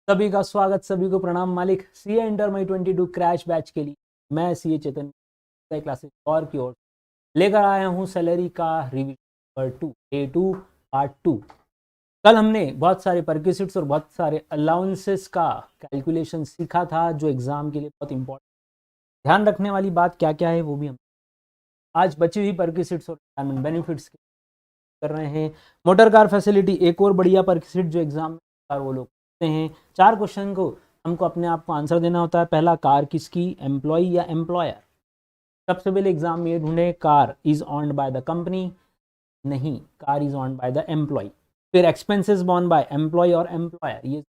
सभी का स्वागत, सभी को प्रणाम। मालिक सीए इंटर मई 22 क्रैश बैच के लिए मैं सीए चेतन क्लासेस और की ओर लेकर आया हूं सैलरी का रिव्यू पर A2 पार्ट 2। कल हमने बहुत सारे परक्विजिट्स और बहुत सारे अलाउंसेस का कैलकुलेशन सीखा था जो एग्जाम के लिए बहुत इंपॉर्टेंट। ध्यान रखने वाली बात क्या क्या है वो भी हम आज बची हुई परक्विजिट्स और रिटायरमेंट बेनिफिट्स कर रहे हैं। मोटर कार फैसिलिटी एक और बढ़िया परक्विजिट जो एग्जाम में वो लोग हैं। 4 क्वेश्चन को हमको अपने आप को आंसर देना होता है। पहला, कार किसकी, एम्प्लॉय या एम्प्लॉयर। सबसे पहले एग्जाम में ये ढूंढे car is owned by the company, नहीं, car is owned by the employee. फिर एक्सपेंसेस बॉर्न बाय एम्प्लॉय और एम्प्लॉयर, ये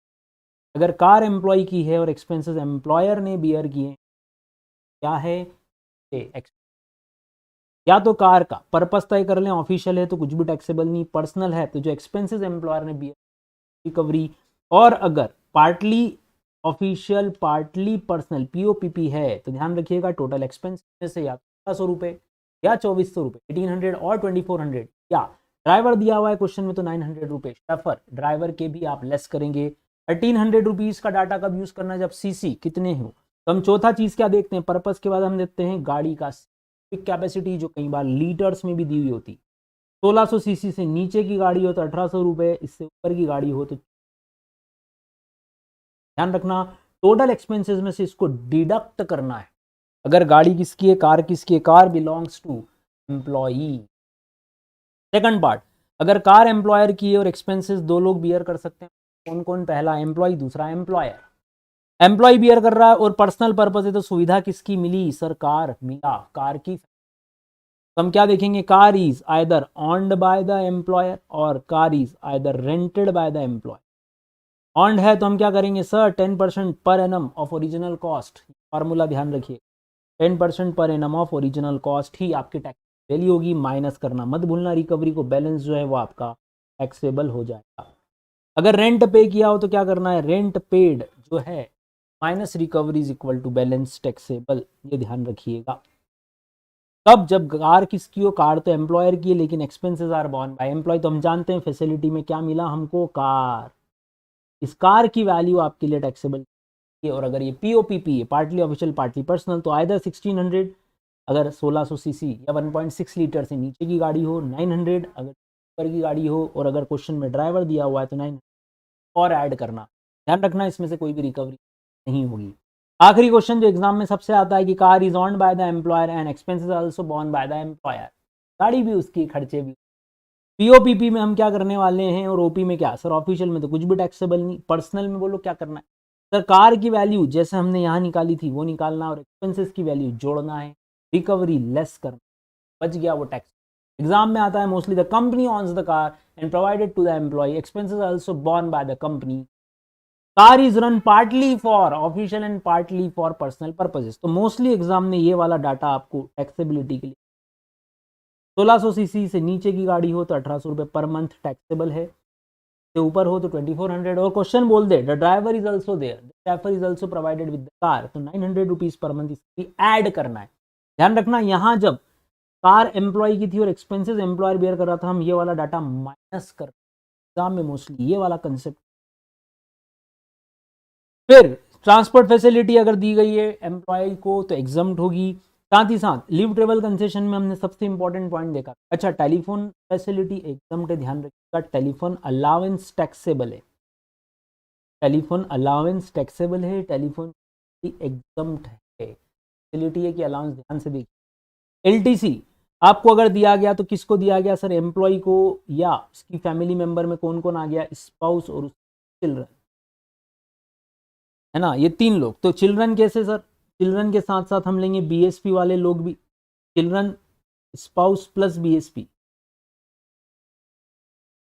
अगर कार एम्प्लॉय की है और एक्सपेंसेस एम्प्लॉयर ने बियर किए, क्या है ये? या तो कार का पर्पस तय कर लें, ऑफिशियल है तो कुछ भी टैक्सेबल नहीं, पर्सनल है तो जो एक्सपेंसेस एम्प्लॉयर ने बियर रिकवरी, और अगर पार्टली ऑफिशियल पार्टली पर्सनल पीओपीपी है तो ध्यान रखिएगा टोटल एक्सपेंस में से या 1,600 रुपये या 2,400 रुपये 1,800 और 2,400, या ड्राइवर दिया हुआ है क्वेश्चन में तो 900 रुपये शफर ड्राइवर के भी आप लेस करेंगे। 1,300 रुपीज़ का डाटा कब यूज़ करना है, जब सीसी कितने हो। तो हम चौथा चीज़ क्या देखते हैं, पर्पस के बाद हम देखते हैं गाड़ी का कैपेसिटी जो कई बार लीटर्स में भी दी हुई होती। 1600 सीसी से नीचे की गाड़ी हो तो 1,800 रुपये, इससे ऊपर की गाड़ी हो तो ध्यान रखना टोटल एक्सपेंसेस में से इसको डिडक्ट करना है। अगर गाड़ी किसकी है, कार किसकी है, car belongs to employee. Second part, अगर कार एम्प्लॉयर की है और एक्सपेंसेस दो लोग बियर कर सकते हैं, कौन कौन, पहला एम्प्लॉय दूसरा एम्प्लॉयर। एम्प्लॉय बियर कर रहा है और पर्सनल पर्पज है तो सुविधा किसकी मिली, सर कार मिला, कार की। तो हम क्या देखेंगे, car is either owned by the employer or car is either rented by the employer. Owned है तो हम क्या करेंगे sir, 10% per annum of original cost, formula ध्यान रखिए, 10% per annum of original cost ही आपकी टैक्स वैल्यू होगी। माइनस करना मत भूलना, रिकवरी को बैलेंस जो है वो आपका टैक्सेबल हो जाएगा। अगर रेंट पे किया हो तो क्या करना है, रेंट पेड जो है minus recovery is equal to balance taxable, ये ध्यान रखिएगा। तब जब कार किसकी हो, कार तो एम्प्लॉयर की है लेकिन expenses are borne by employee, तो हम जानते हैं फैसिलिटी में क्या मिला हमको, कार। इस कार की वैल्यू आपके लिए टैक्सेबल है। और अगर ये पीओपीपी है, पार्टली ऑफिशियल पार्टली पर्सनल, तो आइदर 1600 अगर 1600 सीसी या 1.6 लीटर से नीचे की गाड़ी हो, 900 अगर ऊपर की गाड़ी हो, और अगर क्वेश्चन में ड्राइवर दिया हुआ है तो 900 और ऐड करना। ध्यान रखना इसमें से कोई भी रिकवरी नहीं होगी। आखिरी क्वेश्चन जो एग्जाम में सबसे आता है कि car is owned by the employer and expenses also borne by the employer, गाड़ी भी उसकी, खर्चे भी। पीओपीपी में हम क्या करने वाले हैं और ओपी में क्या, सर ऑफिशियल में तो कुछ भी टैक्सेबल नहीं, पर्सनल में बोलो क्या करना है, सर कार की वैल्यू जैसे हमने यहाँ निकाली थी वो निकालना और एक्सपेंसेस की वैल्यू जोड़ना है, रिकवरी लेस करना, बच गया वो टैक्स। एग्जाम में आता है mostly, the company owns the car and provided to the employee, expenses also borne by the company, car is run partly for official and partly for personal purposes. तो mostly exam में ये वाला data आपको taxability के लिए, 1600 CC से नीचे की गाड़ी हो तो 1,800 रुपये पर मंथ टैक्सेबल है, से ऊपर हो तो 2,400, और क्वेश्चन बोल दे the driver is also there, the chauffeur is also provided with the car, तो 900 रुपीज पर मंथ इसकी ऐड करना है। ध्यान रखना यहाँ जब कार एम्प्लॉय की थी और एक्सपेंसेस एम्प्लॉयर बियर कर रहा था, हम ये वाला डाटा माइनस कर, एग्जाम में मोस्टली ये वाला कंसेप्ट। फिर ट्रांसपोर्ट फैसिलिटी अगर दी गई है एम्प्लॉय को तो एग्जम्प्ट होगी। साथ ही साथ लीव ट्रेवल कंसेशन में हमने सबसे इंपॉर्टेंट पॉइंट देखा, अच्छा टेलीफोन फैसिलिटी एग्जम्प्ट है, ध्यान रखिएगा, टेलीफोन अलाउंस टैक्सेबल है, टेलीफोन अलाउंस टैक्सेबल है, टेलीफोन एग्जम्प्ट है, फैसिलिटी है कि अलाउंस, ध्यान से देखिए। एलटीसी आपको अगर दिया गया तो किसको दिया गया, सर एम्प्लॉय को, या उसकी फैमिली मेंबर में कौन कौन आ गया, स्पाउस और चिल्ड्रन, है ना, ये 3 लोग। तो चिल्ड्रन कैसे सर, चिल्ड्रन के साथ साथ हम लेंगे बीएसपी वाले लोग भी, चिल्ड्रन स्पाउस प्लस बीएसपी,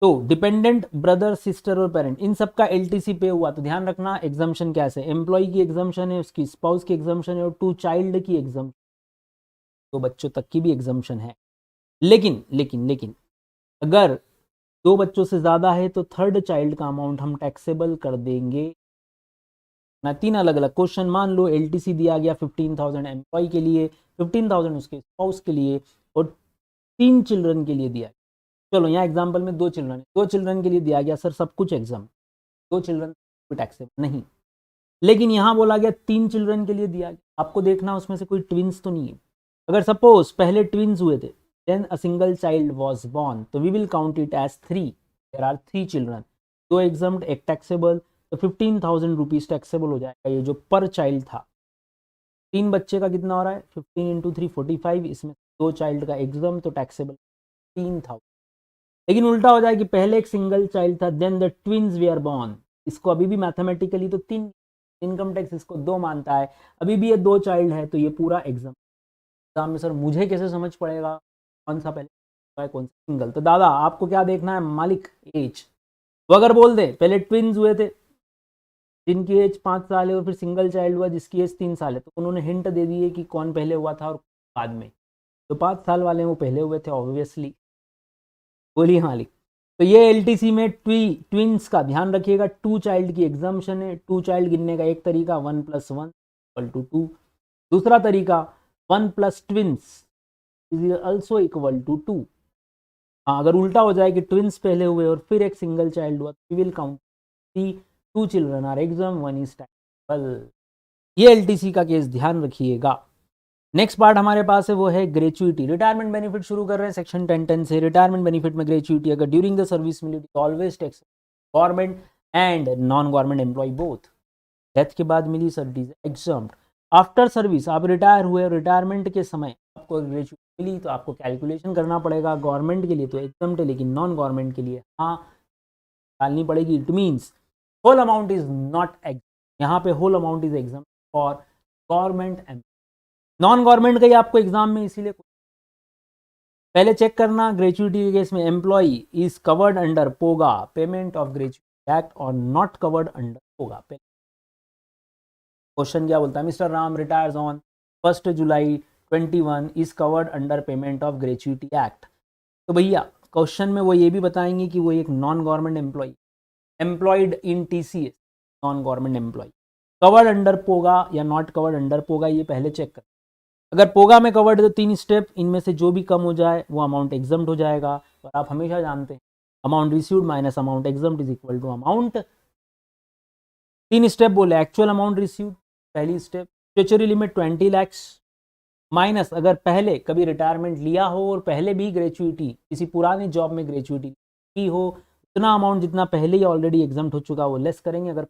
तो डिपेंडेंट ब्रदर सिस्टर और पेरेंट, इन सब का एलटीसी पे हुआ तो ध्यान रखना एग्जाम्शन कैसे, एम्प्लॉय की एग्जाम्शन है, उसकी स्पाउस की एग्जाम्शन है, और 2 चाइल्ड की एग्जाम्शन, 2 बच्चों तक की भी एग्जाम्शन है। लेकिन लेकिन लेकिन अगर 2 बच्चों से ज्यादा है तो थर्ड चाइल्ड का अमाउंट हम टैक्सेबल कर देंगे ना। 3 अलग अलग क्वेश्चन, मान लो एलटीसी दिया गया 15,000 एम्प्लॉय के लिए, 15,000 उसके स्पाउस के लिए, और 3 चिल्ड्रन के लिए दिया। चलो यहाँ एग्जाम्पल में 2 चिल्ड्रन, 2 चिल्ड्रन के लिए दिया गया सर सब कुछ एग्जाम, 2 चिल्ड्रन कोई टैक्सेबल नहीं। लेकिन यहाँ बोला गया 3 चिल्ड्रन के लिए दिया गया, आपको देखना उसमें से कोई ट्विंस तो नहीं है। अगर सपोज पहले ट्विंस हुए थे, then a single child was born, तो we will count it as 3, there are 3 children, 2 exempt, एक टैक्सेबल, तो 15,000 रुपीज टैक्सेबल हो जाएगा ये जो पर चाइल्ड था। 3 बच्चे का कितना हो रहा है, 15 इंटू 3 45, इसमें 2 चाइल्ड का एग्जाम, तो टैक्सेबल 3,000। लेकिन उल्टा हो जाए कि पहले एक सिंगल चाइल्ड था, then the twins they are born, इसको अभी भी मैथमेटिकली तो 3, इनकम टैक्स इसको 2 मानता है, अभी भी ये 2 चाइल्ड है, तो ये पूरा एग्जाम में सर मुझे कैसे समझ पड़ेगा कौन सा पहले कौन सा सिंगल। तो दादा आपको क्या देखना है, मालिक एज। वो अगर बोल दे पहले ट्विंस हुए थे जिनकी एज 5 साल है और फिर सिंगल चाइल्ड हुआ जिसकी एज 3 साल है, तो उन्होंने हिंट दे दिए कि कौन पहले हुआ था और बाद में, तो 5 साल वाले वो पहले हुए थे ऑब्वियसली। बोलिए मालिक। तो ये एलटीसी में ट्विंस का ध्यान रखिएगा, 2 चाइल्ड की एग्जाम्पशन है। 2 चाइल्ड गिनने का एक तरीका 1 + 1 = 2, दूसरा तरीका 1 + twins is also equal to 2। हाँ, अगर उल्टा हो जाए कि ट्विंस पहले हुए और फिर एक सिंगल चाइल्ड हुआ, we will count 2 children are exempt, 1 is taxable. ये एलटीसी का केस ध्यान रखिएगा। नेक्स्ट पार्ट हमारे पास है वो है ग्रेचुइटी। रिटायरमेंट बेनिफिट शुरू कर रहे हैं सेक्शन 10(10) से। रिटायरमेंट बेनिफिट में ग्रेचुइटी अगर ड्यूरिंग द सर्विस मिली always tax, government and non government employee both. Death के बाद मिली सर एग्जाम्प्ट। आफ्टर सर्विस आप रिटायर हुए, रिटायरमेंट के समय आपको ग्रेचुइटी मिली, तो आपको कैलकुलेशन करना पड़ेगा। गवर्नमेंट के लिए तो एग्जाम्प्ट है, लेकिन नॉन गवर्नमेंट के लिए हाँ डालनी पड़ेगी। It means whole amount is not exempt, यहाँ पे whole amount is exempt for government employee. Non government का ही आपको एग्जाम में इसीलिए पहले चेक करना। ग्रेचुइटी के केस में employee is covered under POGA payment of gratuity act और not covered under POGA. Question क्या बोलता है, mister Ram retires on 1 July 21 is covered under payment of gratuity act. तो भैया क्वेश्चन में वो ये भी बताएंगे कि वो एक non government employee, employed in TCS, non government employee, covered under POGA या नॉट कवर्ड अंडर पोगा, ये पहले चेक कर। अगर पोगा में कवर्ड है तो 3 स्टेप, इनमें से जो भी कम हो जाए वो अमाउंट एग्जम्प्ट हो जाएगा। और आप हमेशा जानते हैं amount received minus amount exempt is equal to amount. 3 step बोले, एक्चुअल अमाउंट रिसीव्ड पहली step, statutory limit 20 lakh minus अगर पहले कभी रिटायरमेंट लिया हो और पहले भी ग्रेचुइटी किसी पुरानी जॉब में ग्रेचुइटी की हो, उतना अमाउंट जितना पहले ही ऑलरेडी एग्जम्प्ट हो चुका वो लेस करेंगे अगर।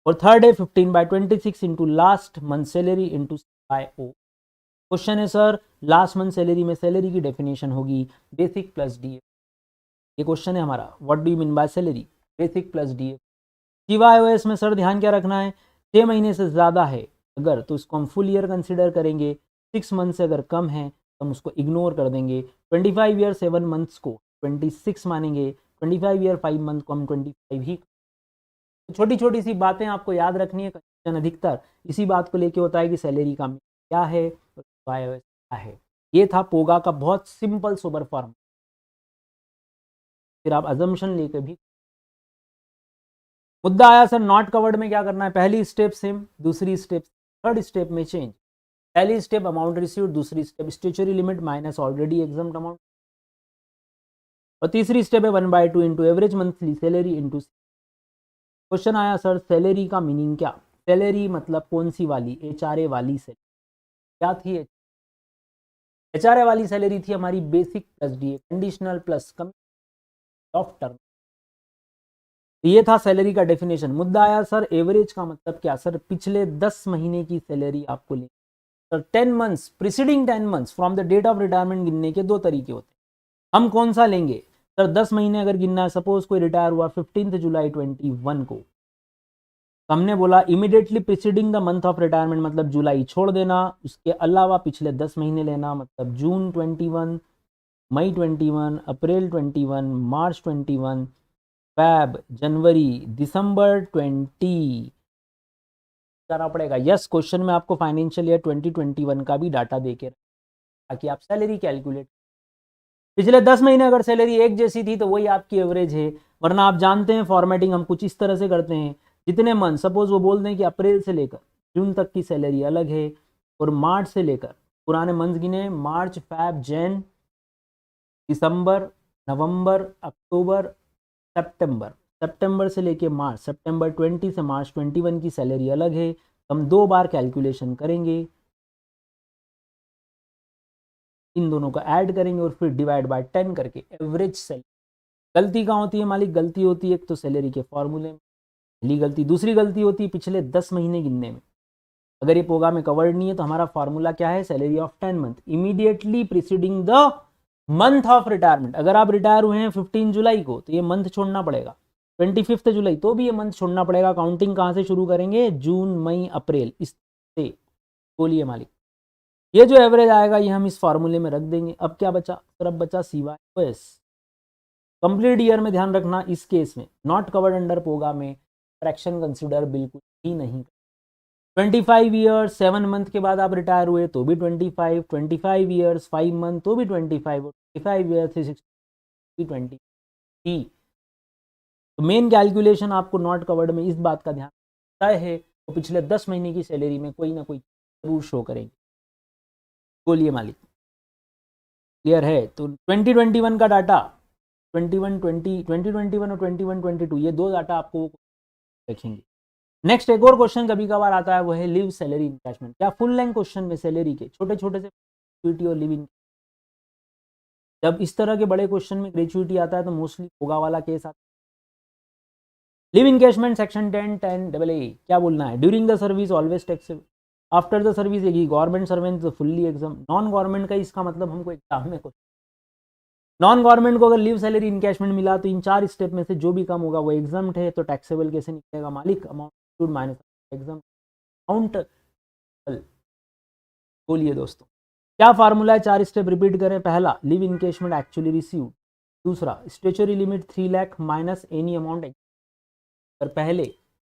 और थर्ड है 15/26 into last month salary into CIO। Question है सर लास्ट मंथ सैलरी में सैलरी की डेफिनेशन होगी बेसिक प्लस DA। ये क्वेश्चन है हमारा, what do you mean by salary, basic plus DA। CYOS में सर ध्यान क्या रखना है, 6 महीने से ज़्यादा है अगर तो उसको हम फुल ईयर कंसिडर करेंगे, 6 मंथ से अगर कम है तो हम उसको इग्नोर कर देंगे। 25 ईयर 7 मंथ्स को 26 मानेंगे, 25 ईयर 5 मंथ को हम 25 ही। छोटी छोटी सी बातें आपको याद रखनी है, क्वेश्चन अधिकतर इसी बात को लेके होता है कि सैलरी का क्या है और CYOS क्या है। ये था पोगा का बहुत सिंपल सोबर फॉर्म। फिर आप अजम्पशन लेके भी मुद्दा आया सर नॉट कवर्ड में क्या करना है, पहली स्टेप सेम, दूसरी स्टेप, थर्ड स्टेप में चेंज। पहली स्टेप अमाउंट रिसीव्ड, दूसरी step statutory limit minus already exempt amount, और तीसरी स्टेप है 1/2 into average monthly salary into. Question आया सर सैलरी का मीनिंग क्या, सैलरी मतलब कौन सी वाली, HRA वाली सैलरी। क्या थी HRA वाली सैलरी थी हमारी basic plus DA, conditional plus come of term. ये था सैलरी का डेफिनेशन। मुद्दा आया सर एवरेज का मतलब क्या, सर पिछले 10 महीने की सैलरी आपको ली। Sir 10 months preceding 10 months from the date of retirement गिनने के 2 तरीके होते हैं। हम कौन सा लेंगे सर, 10 महीने अगर गिनना है, सपोज कोई रिटायर हुआ 15 जुलाई 21 को, हमने बोला immediately preceding the month of retirement मतलब जुलाई छोड़ देना, उसके अलावा पिछले 10 महीने लेना, मतलब जून 21, मई 21, अप्रैल 21, मार्च 21, फैब, जनवरी, दिसंबर 20 करना पड़ेगा। यस क्वेश्चन में आपको फाइनेंशियल ईयर 2021 का भी डाटा देके ताकि आप सैलरी कैलकुलेट। पिछले 10 महीने अगर सैलरी एक जैसी थी तो वही आपकी एवरेज है, वरना आप जानते हैं फॉर्मेटिंग हम कुछ इस तरह से करते हैं, जितने मंथ सपोज वो बोल दें कि अप्रैल से लेकर जून तक की सैलरी अलग है और मार्च से लेकर पुराने मंथ गिने, मार्च, फैब, जैन, दिसंबर, नवंबर, अक्टूबर, सितंबर, सितंबर से लेके मार्च, सितंबर 20 से मार्च 21 की सैलरी अलग है। हम 2 बार कैलकुलेशन करेंगे, इन दोनों को ऐड करेंगे और फिर डिवाइड बाय 10 करके एवरेज सैलरी। गलती कहाँ होती है मालिक? गलती होती है एक तो सैलरी के फॉर्मूले में, पहली गलती। दूसरी गलती होती है पिछले 10 महीने गिनने में। अगर ये पोगा में कवर्ड नहीं है तो हमारा फॉर्मूला क्या है? Salary of 10 month immediately preceding the month of retirement. अगर आप रिटायर हुए हैं 15 जुलाई को तो ये मंथ छोड़ना पड़ेगा, 25 जुलाई तो भी ये मंथ छोड़ना पड़ेगा। काउंटिंग कहाँ से शुरू करेंगे? जून, मई, अप्रैल, इससे। बोलिए मालिक, ये जो एवरेज आएगा ये हम इस फार्मूले में रख देंगे। अब क्या बचा? सर अब बचा CYOS कंप्लीट ईयर में। ध्यान रखना इस केस में नॉट कवर्ड अंडर पोगा में फ्रैक्शन कंसिडर बिल्कुल ही नहीं। 25 ईयर्स 7 मंथ के बाद आप रिटायर हुए तो भी 25, 25 ईयर्स 5 मंथ तो भी 25, और 25 ईयर्स 360 20। तो मेन कैलकुलेशन आपको नॉट कवर्ड में इस बात का ध्यान तय है तो पिछले 10 महीने की सैलरी में कोई ना कोई जरूर शो करेंगे। बोलिए मालिक, क्लियर है? तो 2021 का डाटा, 2021 और 21-22 ये 2 डाटा आपको रखेंगे। नेक्स्ट एक और क्वेश्चन कभी कभार आता है, वो है लिव सैलरी इनकैशमेंट। क्या फुल लेंथ क्वेश्चन में सैलरी के छोटे छोटे से ग्रेचुइटी और लिविंग, जब इस तरह के बड़े क्वेश्चन में ग्रेचुइटी आता है तो मोस्टली होगा वाला केस आता है। लिव इनकैशमेंट सेक्शन 10(10)AA क्या बोलना है? During the service always taxable, after the service एक गवर्नमेंट सर्वेंट तो फुल्ली एग्जाम। नॉन गवर्नमेंट का इसका मतलब हमको एग्जाम में क्वेश्चन, नॉन गवर्नमेंट को अगर लिव सैलरी इनकैशमेंट मिला तो इन 4 स्टेप में से जो भी कम होगा वो एग्जाम्ड है, तो टैक्सेबल कैसे निकलेगा मालिक? Amount minus exam amount. बोलिए दोस्तों, क्या फार्मूला है? 4 स्टेप रिपीट करें। पहला, लिव इनकैशमेंट एक्चुअली रिसीव। दूसरा, statutory limit 3 lakh minus any amount. पर पहले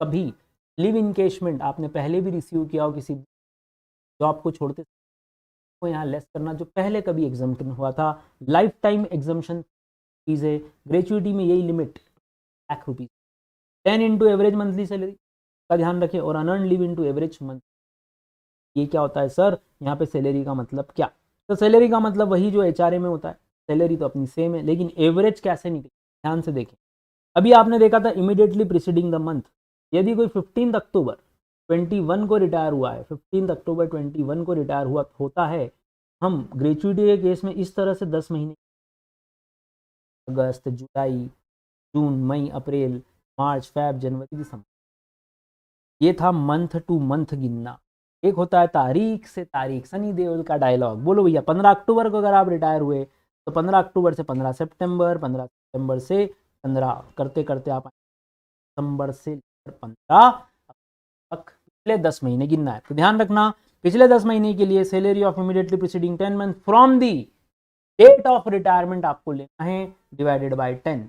कभी लिव इनकैशमेंट आपने पहले भी रिसीव किया हो किसी जॉब को छोड़ते को यहाँ लेस करना, जो पहले कभी एग्जाम्पन हुआ था। लाइफ टाइम एग्जाम्पन फीस है। ग्रेचुइटी में यही limit ₹1,00,000। 10 into average monthly salary का ध्यान रखें, और unearned live into average month. ये क्या होता है सर? यहाँ पे सैलरी का मतलब क्या? तो सैलरी का मतलब वही जो HRA में होता है। सैलरी तो अपनी सेम है, लेकिन एवरेज कैसे निकले ध्यान से देखें। अभी आपने देखा था इमीडिएटली प्रीसीडिंग द मंथ। यदि कोई 15 अक्टूबर 21 को रिटायर हुआ है, 15 अक्टूबर 21 को रिटायर हुआ होता है, हम ग्रेचुइटी के केस में इस तरह से 10 महीने, अगस्त, जुलाई, जून, मई, अप्रैल, मार्च, फैब, जनवरी, दिसंबर, ये था मंथ टू मंथ गिनना। एक होता है तारीख से तारीख, सनी देओल का डायलॉग। बोलो भैया, 15 अक्टूबर को अगर आप रिटायर हुए तो 15 अक्टूबर से 15 सितंबर, 15 सितंबर से 15 करते करते आप सितंबर से 15 तक पिछले 10 महीने गिनना है। तो ध्यान रखना, पिछले 10 महीने के लिए salary of immediately preceding 10 month from the date of retirement आपको लेना है डिवाइडेड बाय 10।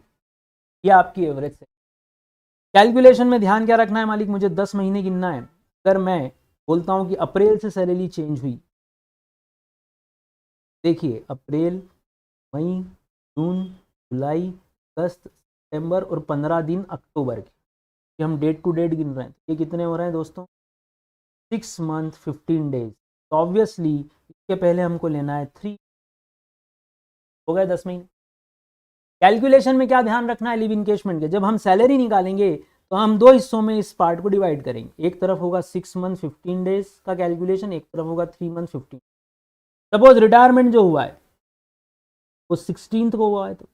ये आपकी एवरेज है। कैलकुलेशन में ध्यान क्या रखना है मालिक? मुझे 10 महीने गिनना है। अगर मैं बोलता हूं कि अप्रैल से सैलरी चेंज हुई, देखिए अप्रैल, मई, जून, जुलाई, अगस्त, सितंबर और 15 दिन अक्टूबर के, ये हम डेट टू डेट गिन रहे हैं। ये कितने हो रहे हैं दोस्तों? 6 मंथ 15 डेज। तो ऑब्वियसली इसके पहले हमको लेना है 3, हो गए 10 महीने। कैलकुलेशन में क्या ध्यान रखना है लिव इनकैशमेंट के? जब हम सैलरी निकालेंगे तो हम 2 हिस्सों में इस पार्ट को डिवाइड करेंगे। एक तरफ होगा 6 मंथ 15 डेज का कैलकुलेशन, एक तरफ होगा 3 मंथ 15। सपोज रिटायरमेंट जो हुआ है वो 16th को हुआ है, तो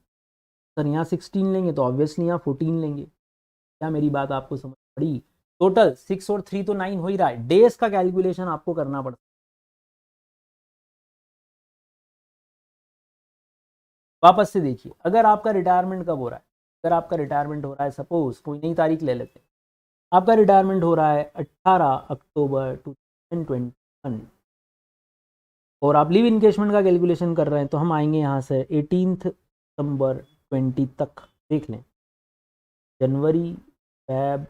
सर यहाँ 16 लेंगे तो ऑब्वियसली यहाँ 14 लेंगे। क्या मेरी बात आपको समझ पड़ी? टोटल 6 और 3 तो 9 हो ही रहा है। डेज का कैलकुलेशन आपको करना पड़ता है। वापस से देखिए, अगर आपका रिटायरमेंट कब हो रहा है? अगर आपका रिटायरमेंट हो रहा है, सपोज कोई नई तारीख ले लेते हैं, आपका रिटायरमेंट हो रहा है 18 अक्टूबर 2021 और आप लिव इनकैशमेंट का कैलकुलेशन कर रहे हैं, तो हम आएंगे यहाँ से 18 दिसंबर 20 तक। देख लें, जनवरी, फैब,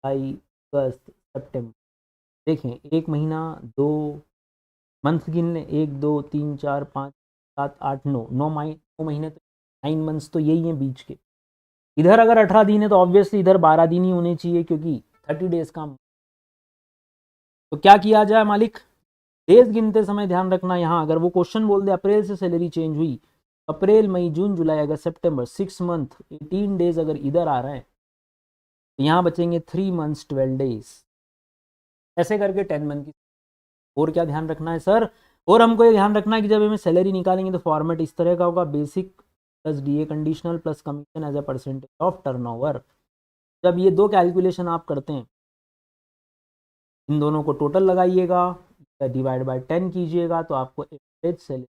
जुलाई, अगस्त, सितंबर। देखें, एक महीना, 2 मंथ गिन लें, 1 2 3 4 5 7 8 9 9 महीने, तो 9 मंथ्स तो यही हैं बीच के। इधर अगर 18 दिन है तो ऑब्वियसली इधर 12 दिन ही होने चाहिए, क्योंकि 30 डेज का। तो क्या किया जाए मालिक? डेज गिनते समय ध्यान रखना, यहाँ अगर वो क्वेश्चन बोल दे अप्रैल से सैलरी चेंज हुई, अप्रैल मई जून जुलाई अगस्त सितंबर 6 मंथ 18 डेज अगर इधर आ रहे हैं तो यहाँ बचेंगे 3 मंथ्स 12 डेज, ऐसे करके 10 मंथ की। और क्या ध्यान रखना है सर? और हमको ये ध्यान रखना है कि जब हमें सैलरी निकालेंगे तो फॉर्मेट इस तरह का होगा, basic plus DA conditional plus commission as a percentage of turnover. जब ये दो कैलकुलेशन आप करते हैं, इन दोनों को टोटल लगाइएगा, डिवाइड बाय 10 कीजिएगा तो आपको एवरेज सैलरी।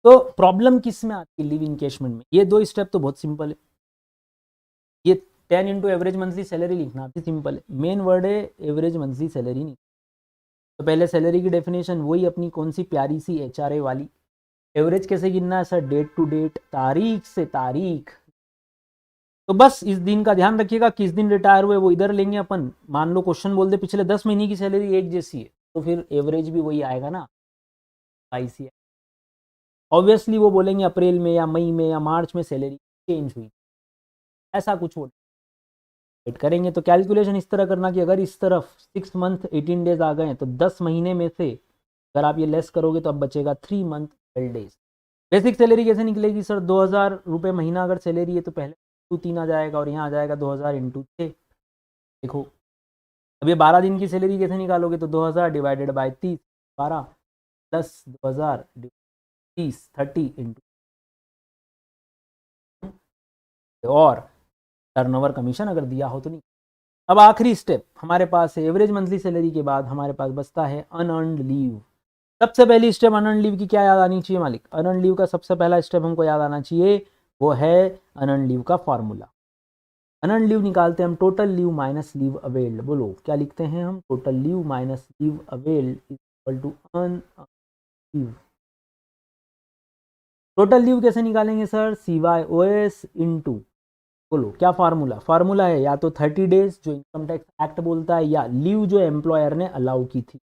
तो प्रॉब्लम किस में आती है? लिव इनकेशमेंट में। ये दो स्टेप तो बहुत सिंपल है, ये 10 इंटू एवरेज मंथली सैलरी लिखना भी सिंपल है, मेन वर्ड है एवरेज मंथली सैलरी नहीं। तो पहले सैलरी की डेफिनेशन वही अपनी कौन सी प्यारी सी HRA वाली। एवरेज कैसे गिनना है सर? डेट टू डेट, तारीख से तारीख। तो बस इस दिन का ध्यान रखिएगा, किस दिन रिटायर हुए वो इधर लेंगे अपन। मान लो क्वेश्चन बोल दे पिछले 10 महीने की सैलरी एक जैसी है, तो फिर एवरेज भी वही आएगा ना, ICI। ऑब्वियसली वो बोलेंगे अप्रैल में या मई में या मार्च में सैलरी चेंज हुई, ऐसा कुछ हो करेंगे। तो कैलकुलेशन इस तरह करना कि अगर इस तरफ 6 मंथ 18 डेज आ गए तो 10 महीने में से अगर आप ये लेस करोगे तो अब बचेगा 3 मंथ 12 डेज। बेसिक सैलरी कैसे निकलेगी सर? 2000 रुपये महीना अगर सैलरी है तो पहले 3 आ जाएगा और यहाँ आ जाएगा 2000 इंटू 6। देखो अब ये 12 दिन की सैलरी कैसे निकालोगे? तो 2000 डिवाइडेड बाई 30, 12 प्लस 2000 30 30 इंटू, और टर्नओवर कमीशन अगर दिया हो तो नहीं। अब आखिरी स्टेप हमारे पास है, एवरेज मंथली सैलरी के बाद हमारे पास बचता है अनअर्न्ड लीव। सबसे पहली स्टेप अनअर्न्ड लीव की क्या याद आनी चाहिए मालिक? अनअर्न्ड लीव का सबसे पहला स्टेप हमको याद आना चाहिए, वो है अनअर्न्ड लीव का फॉर्मूला। अनअर्न्ड लीव निकालते हैं हम total leave minus leave availed. बोलो क्या लिखते हैं हम? Total leave minus leave availed equal to unearned leave. Total leave कैसे निकालेंगे सर? CYOS इंटू, बोलो क्या फार्मूला? फार्मूला है या तो 30 डेज जो इनकम टैक्स एक्ट बोलता है, या लीव जो एम्प्लॉयर ने अलाउ की थी।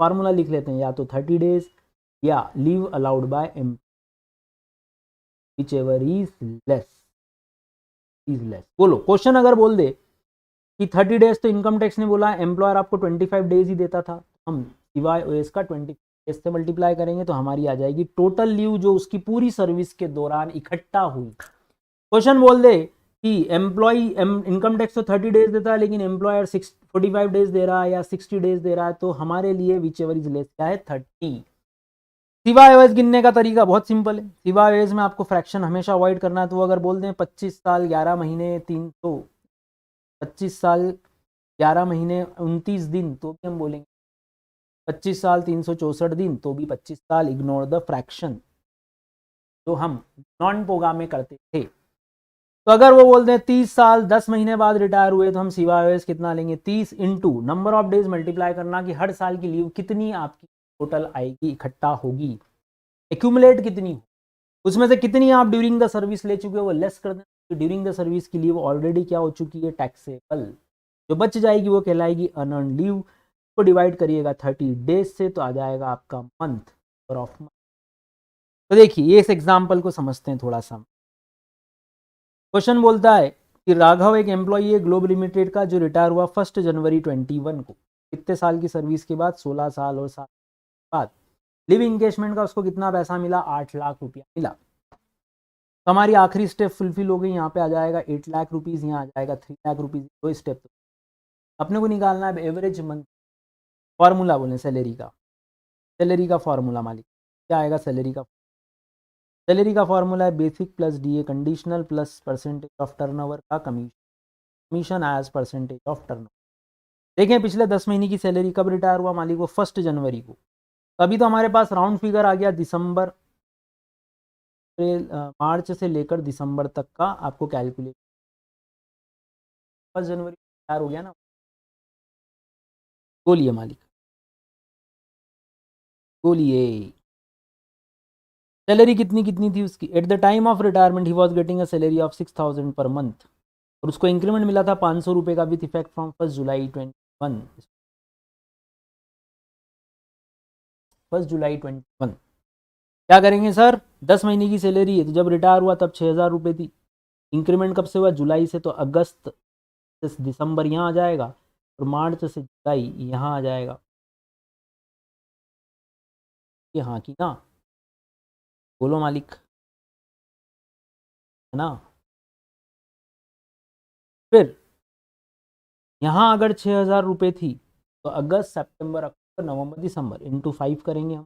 फार्मूला लिख लेते हैं, या तो 30 डेज या leave allowed by M, whichever is less is less। बोलो क्वेश्चन अगर बोल दे कि 30 डेज तो इनकम टैक्स ने बोला एम्प्लॉयर आपको 25 डेज ही देता था, हम CYOS का 20 डेज से मल्टीप्लाई करेंगे तो हमारी आ जाएगी टोटल लीव जो उसकी पूरी सर्विस के दौरान इकट्ठा हुई। क्वेश्चन बोल दे कि एम्प्लॉय इनकम टैक्स तो 30 डेज देता है लेकिन एम्प्लॉयर 45 डेज दे रहा है या 60 डेज दे रहा है, तो हमारे लिए विच एवर इज लेस क्या है? 30। CYOS गिनने का तरीका बहुत सिंपल है। CYOS में आपको फ्रैक्शन हमेशा अवॉइड करना है, तो अगर बोल दें 25 साल 11 महीने 25 साल 11 महीने 29 दिन तो भी हम बोलेंगे 25 साल 364 दिन, तो भी 25 साल, इग्नोर द फ्रैक्शन जो हम नॉन पोगा में करते थे। तो अगर वो बोलते हैं 30 साल 10 महीने बाद रिटायर हुए तो हम CYOS कितना लेंगे? 30 into number of days multiply करना कि हर साल की लीव कितनी आपकी टोटल आएगी, इकट्ठा होगी, एक्यूमुलेट कितनी हो, उसमें से कितनी आप ड्यूरिंग द सर्विस ले चुके हो वो लेस कर देना। ड्यूरिंग द सर्विस की लीव ऑलरेडी क्या हो चुकी है? टैक्सेबल। जो बच जाएगी वो कहलाएगी अनअर्न्ड लीव। को डिवाइड करिएगा 30 डेज से तो आ जाएगा आपका मंथ और ऑफ मंथ। तो देखिए ये इस एग्जाम्पल को समझते हैं थोड़ा सा। क्वेश्चन बोलता है कि राघव एक एम्प्लॉई है ग्लोब लिमिटेड का जो रिटायर हुआ 1 जनवरी 21 को। कितने साल की सर्विस के बाद? 16 साल और 7 बाद। लिव इंगेजमेंट का उसको कितना पैसा मिला? 8 लाख रुपया मिला। तो हमारी आखिरी स्टेप फुलफिल हो गई। यहाँ पे आ जाएगा 8 लाख रुपीज़, यहाँ आ जाएगा 3 लाख रुपीज़। दो स्टेप अपने को निकालना है एवरेज मंथ। फॉर्मूला बोले सैलरी का, सैलरी का फॉर्मूला मालिक क्या आएगा? सैलरी का फॉर्मूला है basic plus DA conditional plus percentage of turnover का commission as percentage of turnover. देखें पिछले 10 महीने की सैलरी कब रिटायर हुआ मालिक? वो 1 जनवरी को। अभी तो हमारे पास राउंड फिगर आ गया दिसंबर, मार्च से लेकर दिसंबर तक का आपको कैलकुलेट। 1 जनवरी रिटायर हो गया ना। बोलिए मालिक बोलिए, सैलरी कितनी कितनी थी उसकी? Eight the time of retirement he was getting a salary of 6000 per month, और उसको इंक्रीमेंट मिला था 500 रुपये का with effect from 1 July 21। 1 July 21 क्या करेंगे सर? 10 महीने की सैलरी है तो जब रिटायर हुआ तब 6000 रुपये थी। इंक्रीमेंट कब से हुआ? जुलाई से, तो अगस्त से दिसंबर यहाँ आ जाएगा और मार्च से जुलाई यहाँ आ जाएगा। यहाँ की ना बोलो मालिक, है ना। फिर यहाँ अगर 6,000 रुपये थी तो अगस्त सितंबर अक्टूबर नवंबर दिसंबर इंटू 5 करेंगे हम,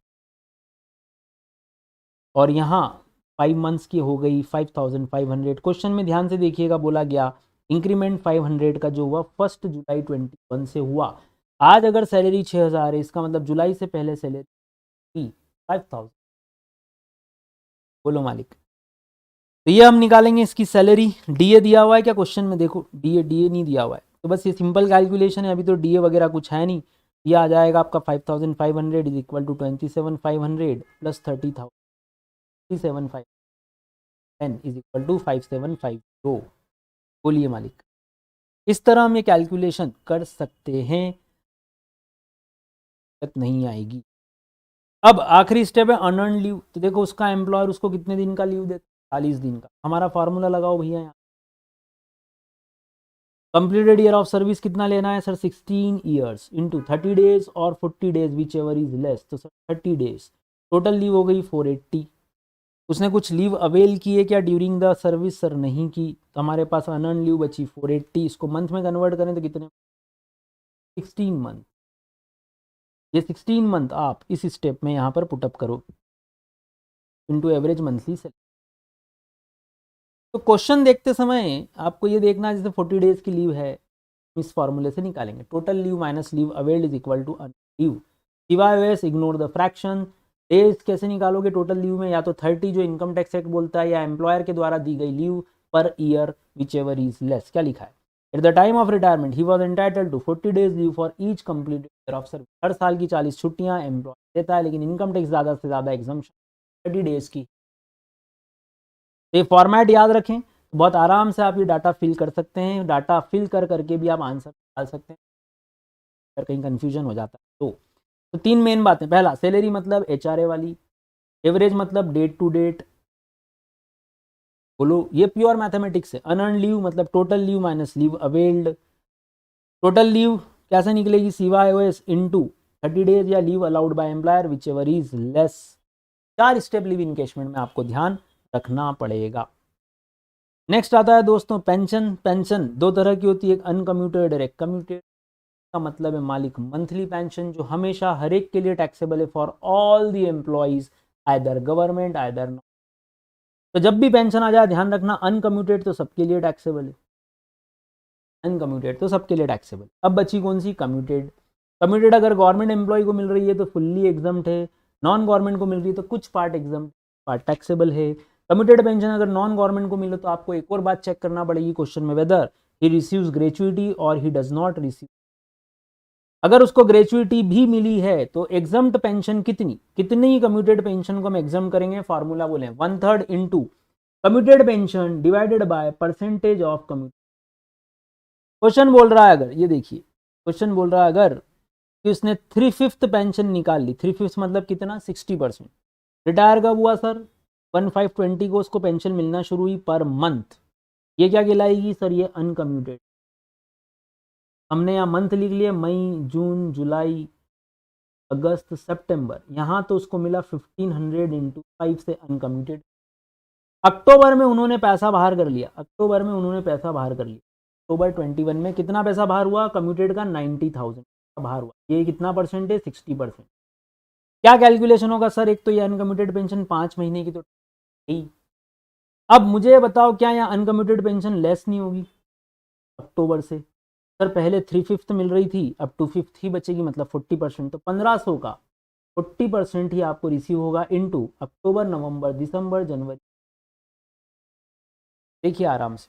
और यहाँ 5 मंथ्स की हो गई 5,500। क्वेश्चन में ध्यान से देखिएगा, बोला गया इंक्रीमेंट 500 का जो हुआ 1 जुलाई 21 से हुआ। आज अगर सैलरी 6,000 है, इसका मतलब जुलाई से पहले सैलरी 5,000। बोलो मालिक। तो ये हम निकालेंगे इसकी सैलरी। डीए दिया हुआ है क्या क्वेश्चन में? देखो डीए नहीं दिया हुआ है, तो बस ये सिंपल कैलकुलेशन है, अभी तो डीए वगैरह कुछ है नहीं। ये आ जाएगा आपका 5,500 is equal to 27,500 plus 30,000, 37,510 is equal to 5,750। बोलिए मालिक। इस तरह हम ये कैलकुलेशन कर सकते हैं, नहीं आएगी। अब आखिरी स्टेप है अनअर्न लीव। तो देखो उसका एम्प्लॉयर उसको कितने दिन का लीव देता है? 40 दिन का। हमारा फार्मूला लगाओ भैया यहाँ। कंप्लीटेड ईयर ऑफ सर्विस कितना लेना है सर? 16 ईयर्स इंटू 30 डेज और 40 days which ever is less, तो सर 30 डेज। टोटल लीव हो गई 480। उसने कुछ लीव अवेल की है क्या ड्यूरिंग द सर्विस? सर नहीं की, तो हमारे पास अनअर्न लीव बची 480। इसको मंथ में कन्वर्ट करें तो कितने? 16 मंथ। ये 16 मंथ आप इस स्टेप में यहाँ पर पुटअप करो इंटू एवरेज मंथली सैलरी। तो क्वेश्चन देखते समय आपको ये देखना है, जैसे 40 डेज की लीव है, इस फॉर्मूले से निकालेंगे total leave minus leave availed is equal to leave सिवाय वेस इग्नोर द फ्रैक्शन। डेज कैसे निकालोगे टोटल लीव में? या तो 30 जो इनकम टैक्स एक्ट बोलता है, या एम्प्लॉयर के द्वारा दी गई लीव पर year whichever is less. क्या लिखा है? At the time of retirement he was entitled to 40 days leave for each completed year of service. हर साल की 40 छुट्टियां एम्प्लॉयर देता है, लेकिन इनकम टैक्स ज़्यादा से ज़्यादा एग्जम्पशन 30 डेज की। तो ये फॉर्मेट याद रखें, बहुत आराम से आप ये डाटा फिल कर सकते हैं। डाटा फिल कर करके भी आप आंसर निकाल सकते हैं अगर कहीं कंफ्यूजन हो जाता है तो 3 मेन बातें। पहला, सैलरी मतलब एचआरए वाली। एवरेज मतलब डेट टू डेट। बोलो, ये प्योर मैथमेटिक्स है। अनअर्न लीव मतलब total leave minus leave availed. Total leave कैसे निकलेगी? CYOS इनटू 30 डेज या leave allowed by employer whichever is less. 4 step leave encashment में आपको ध्यान रखना पड़ेगा। नेक्स्ट आता है दोस्तों पेंशन। पेंशन 2 तरह की होती है, एक अनकम्यूटेड और एक कम्यूटेड। का मतलब है मालिक मंथली पेंशन, जो हमेशा हर एक के लिए टैक्सेबल है for all the employees either government either non. तो जब भी पेंशन आ जाए ध्यान रखना अनकम्यूटेड तो सबके लिए टैक्सेबल है, अनकम्यूटेड तो सबके लिए टैक्सेबल। अब बची कौन सी? कम्यूटेड। कम्यूटेड अगर गवर्नमेंट एम्प्लॉय को मिल रही है तो फुल्ली एग्जम्प्ट है, नॉन गवर्नमेंट को मिल रही है तो कुछ पार्ट एग्जम्प्ट पार्ट टैक्सेबल है। कम्यूटेड पेंशन अगर नॉन गवर्नमेंट को मिले तो आपको एक और बात चेक करना पड़ेगी क्वेश्चन में, वेदर ही रिसीव्स ग्रेचुइटी और ही डज नॉट रिसीव। अगर उसको ग्रेचुइटी भी मिली है तो एग्जम्प्ट पेंशन कितनी कम्यूटेड पेंशन को हम एग्जाम करेंगे? फार्मूला बोले 1/3 into commuted pension divided by percentage of commuted. Question बोल रहा है, अगर ये देखिए क्वेश्चन बोल रहा है अगर कि उसने 3/5 पेंशन निकाल ली, 3/5 मतलब कितना? 60%। रिटायर कब हुआ सर? 1/5/20 को उसको पेंशन मिलना शुरू हुई पर मंथ। ये क्या कहलाएगी सर? ये अनकम्यूटेड। हमने यहाँ मंथ लिख लिया, मई जून जुलाई अगस्त सितंबर। यहाँ तो उसको मिला 1500 इंटू 5 से अनकम्यूटेड। अक्टूबर में उन्होंने पैसा बाहर कर लिया, अक्टूबर में उन्होंने पैसा बाहर कर लिया। अक्टूबर 21 में कितना पैसा बाहर हुआ कम्यूटेड का? 90,000 बाहर हुआ। ये कितना परसेंट है? 60%। क्या कैलकुलेशन होगा सर? एक तो ये अनकम्यूटेड पेंशन 5 महीने की तो ही। अब मुझे बताओ क्या यहाँ अनकम्यूटेड पेंशन लेस नहीं होगी अक्टूबर से? सर पहले 3/5 मिल रही थी, अब 2/5 ही बचेगी, मतलब 40%। तो 1500 का 40% ही आपको रिसीव होगा इनटू अक्टूबर नवंबर दिसंबर जनवरी। देखिए आराम से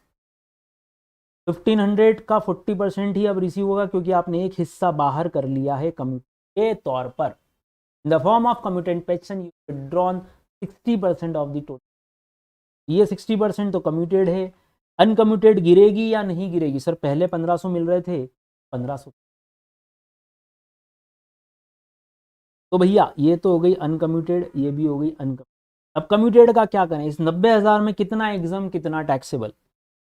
1500 का 40% ही अब रिसीव होगा, क्योंकि आपने एक हिस्सा बाहर कर लिया है कम्यूट के तौर पर। In the form of commuted pension you withdrawn 60% of the total. ये 60% तो कम्यूटेड है। अनकम्यूटेड गिरेगी या नहीं गिरेगी? सर पहले 1500 मिल रहे थे, 1500। तो भैया ये तो हो गई अनकम्यूटेड, ये भी हो गई अनकम्यूटेड। अब कम्यूटेड का क्या करें? इस 90,000 में कितना एग्जाम कितना टैक्सेबल?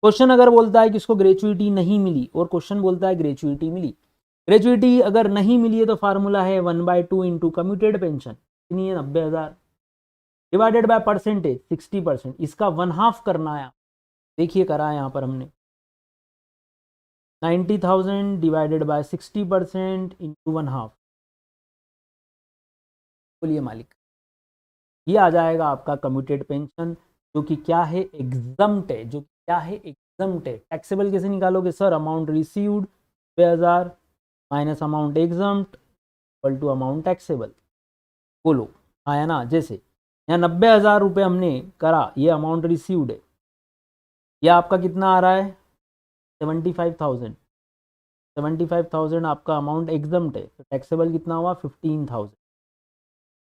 क्वेश्चन अगर बोलता है कि इसको ग्रेचुइटी नहीं मिली और क्वेश्चन बोलता है ग्रेचुइटी मिली। ग्रेचुइटी अगर नहीं मिली है तो फार्मूला है 1/2 इंटू कम्यूटेड पेंशन, कितनी है? 90,000 डिवाइडेड बाय परसेंटेज 60%, इसका 1/2 करना है। देखिए करा है यहाँ पर हमने 90,000 डिवाइडेड बाय 60% इंटू 1/2। बोलिए मालिक, ये आ जाएगा आपका कम्यूटेड पेंशन, जो कि क्या है, एग्जम्प्ट है। जो क्या है, एग्जम्प्ट है। टैक्सेबल कैसे निकालोगे sir? Amount received 90,000 minus amount exempt equal to amount taxable. बोलो आया ना? जैसे यहाँ 90,000 रुपये हमने करा, ये अमाउंट रिसीव्ड है। यह आपका कितना आ रहा है? 75,000। 75,000 आपका अमाउंट एग्जम्प्ट है, तो टैक्सेबल कितना हुआ? 15,000।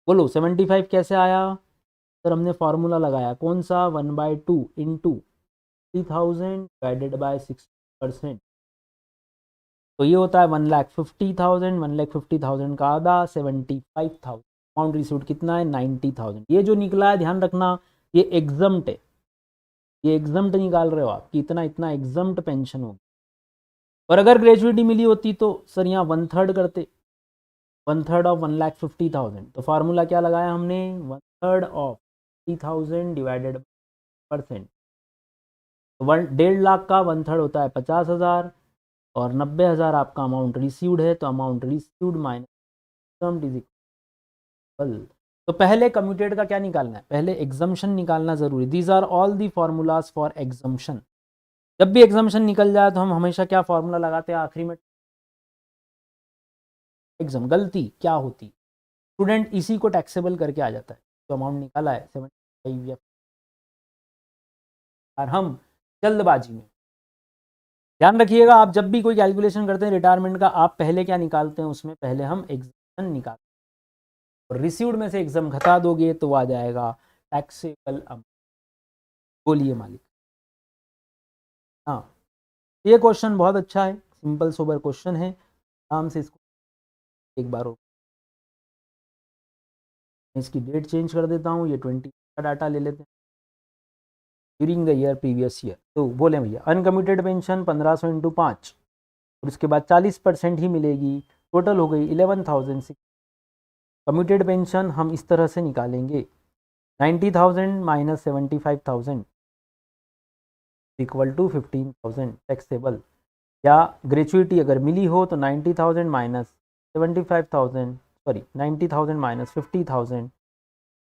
बोलो 75 कैसे आया सर? हमने फॉर्मूला लगाया, कौन सा? 1/2 इंटू 30,000 डिवाइडेड बाय 60%। तो ये होता है 1,50,000। 1,50,000 का आधा 75,000। अमाउंट रिसीव्ड कितना है? 90,000। ये जो निकला है ध्यान रखना, ये एग्जम्प्ट है। ये एग्जम्प्ट निकाल रहे हो आप कि इतना इतना एग्जम्प्ट पेंशन होगी। और अगर ग्रेजुएटी मिली होती तो सर यहाँ 1/3 करते, 1/3 ऑफ 1,50,000। तो फार्मूला क्या लगाया हमने? 1/3 ऑफ 50,000 डिवाइडेड %। तो 1.5 लाख का 1/3 होता है 50,000, और 90,000 आपका अमाउंट रिसीव्ड है, तो amount received minus exempt is equal. तो पहले कम्यूटेड का क्या निकालना है? पहले एग्जम्पशन निकालना जरूरी। These are all the formulas for exemption. जब भी एग्जम्पशन निकल जाए तो हम हमेशा क्या फॉर्मूला लगाते हैं आखिरी में? एग्जाम। गलती क्या होती? स्टूडेंट इसी को टैक्सेबल करके आ जाता है, तो अमाउंट निकाला है 75 या, और हम जल्दबाजी में। ध्यान रखिएगा, आप जब भी कोई कैलकुलेशन करते हैं रिटायरमेंट का, आप पहले क्या निकालते हैं? उसमें पहले हम एग्जम्पशन निकालते हैं, और रिसीव्ड में से एग्जाम घटा दोगे तो आ जाएगा टैक्सेबल अमाउंट। बोलिए मालिक। हाँ, ये क्वेश्चन बहुत अच्छा है, सिंपल सोबर क्वेश्चन है। आराम से इसको एक बार हो, इसकी डेट चेंज कर देता हूँ, ये 20 का डाटा ले लेते हैं during the year previous year. तो बोले भैया अनकम्यूटेड पेंशन 1500 इंटू 5, और उसके बाद 40% ही मिलेगी, टोटल हो गई 11,006। कम्यूटेड पेंशन हम इस तरह से निकालेंगे, 90,000 माइनस 75,000 इक्वल टू 15,000 टैक्सेबल। या ग्रेचुइटी अगर मिली हो तो 90,000 minus 75,000, sorry 90,000 minus 50,000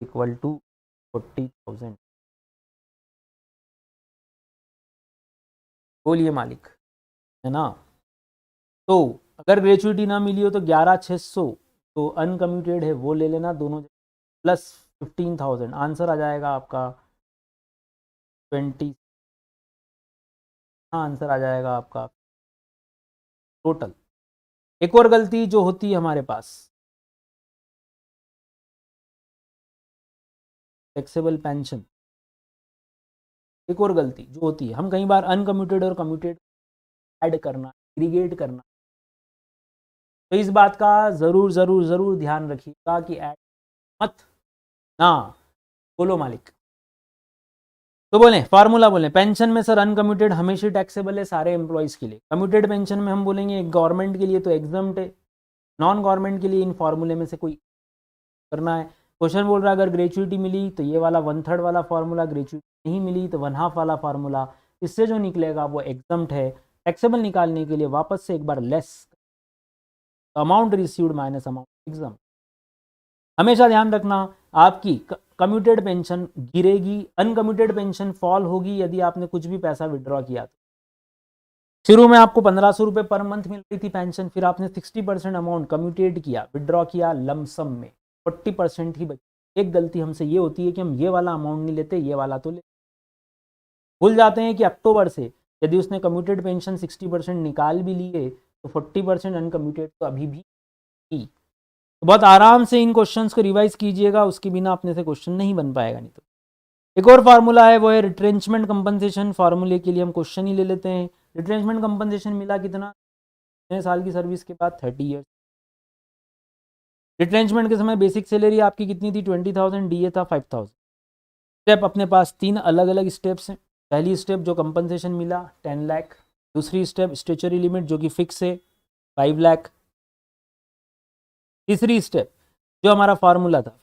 equal to 40,000। बोलिए मालिक, है ना? तो अगर ग्रेचुइटी ना मिली हो तो 11,600, तो अनकम्यूटेड है वो ले लेना दोनों, प्लस 15,000। आंसर आ जाएगा आपका 20। हाँ, आंसर आ जाएगा आपका टोटल। एक और गलती जो होती है हमारे पास, टैक्सेबल पेंशन। एक और गलती जो होती है, हम कई बार अनकम्यूटेड और कम्यूटेड ऐड करना, एग्रीगेट करना, तो इस बात का जरूर जरूर जरूर ध्यान रखिएगा कि ऐड मत ना। बोलो मालिक। तो बोले फार्मूला बोले, पेंशन में सर अनकम्यूटेड हमेशा टैक्सेबल है सारे एम्प्लॉयज़ के लिए। कम्यूटेड पेंशन में हम बोलेंगे गवर्नमेंट के लिए तो एग्जम्प्ट है, नॉन गवर्नमेंट के लिए इन फार्मूले में से कोई करना है। क्वेश्चन बोल रहा है अगर ग्रेचुइटी मिली तो ये वाला 1/3 वाला फार्मूला, ग्रेचुइटी नहीं मिली तो 1/2 वाला फार्मूला, इससे जो निकलेगा वो एग्जम्प्ट है। टैक्सेबल निकालने के लिए वापस से एक बार less, amount received minus amount exempt. हमेशा ध्यान रखना, आपकी कम्यूटेड पेंशन गिरेगी, अनकम्यूटेड पेंशन फॉल होगी यदि आपने कुछ भी पैसा विड्रॉ किया। शुरू में आपको 1,500 रुपये पर मंथ मिल रही थी पेंशन, फिर आपने 60% अमाउंट कम्यूटेड किया, विड्रॉ किया लमसम में, 40% ही बची। एक गलती हमसे ये होती है कि हम ये वाला अमाउंट नहीं लेते, ये वाला तो ले भूल जाते हैं कि अक्टूबर से यदि उसने कम्यूटेड पेंशन 60% निकाल भी लिए तो 40% अनकम्यूटेड तो अभी भी की। तो बहुत आराम से इन क्वेश्चंस को रिवाइज कीजिएगा, उसके बिना अपने से क्वेश्चन नहीं बन पाएगा। नहीं तो एक और फार्मूला है, वो है रिट्रेंचमेंट कंपनसेशन। फार्मूले के लिए हम क्वेश्चन ही ले लेते हैं। रिट्रेंचमेंट कंपनसेशन मिला कितना? 6 साल की सर्विस के बाद 30 ईयर्स। रिट्रेंचमेंट के समय बेसिक सैलरी आपकी कितनी थी? 20,000, डीए था 5,000। स्टेप अपने पास 3 अलग अलग स्टेप्स हैं। पहली स्टेप जो कंपनसेशन मिला 10 लाख, दूसरी स्टेप स्टेचुरी लिमिट जो कि फिक्स है 5 लाख, तीसरी स्टेप जो हमारा फार्मूला था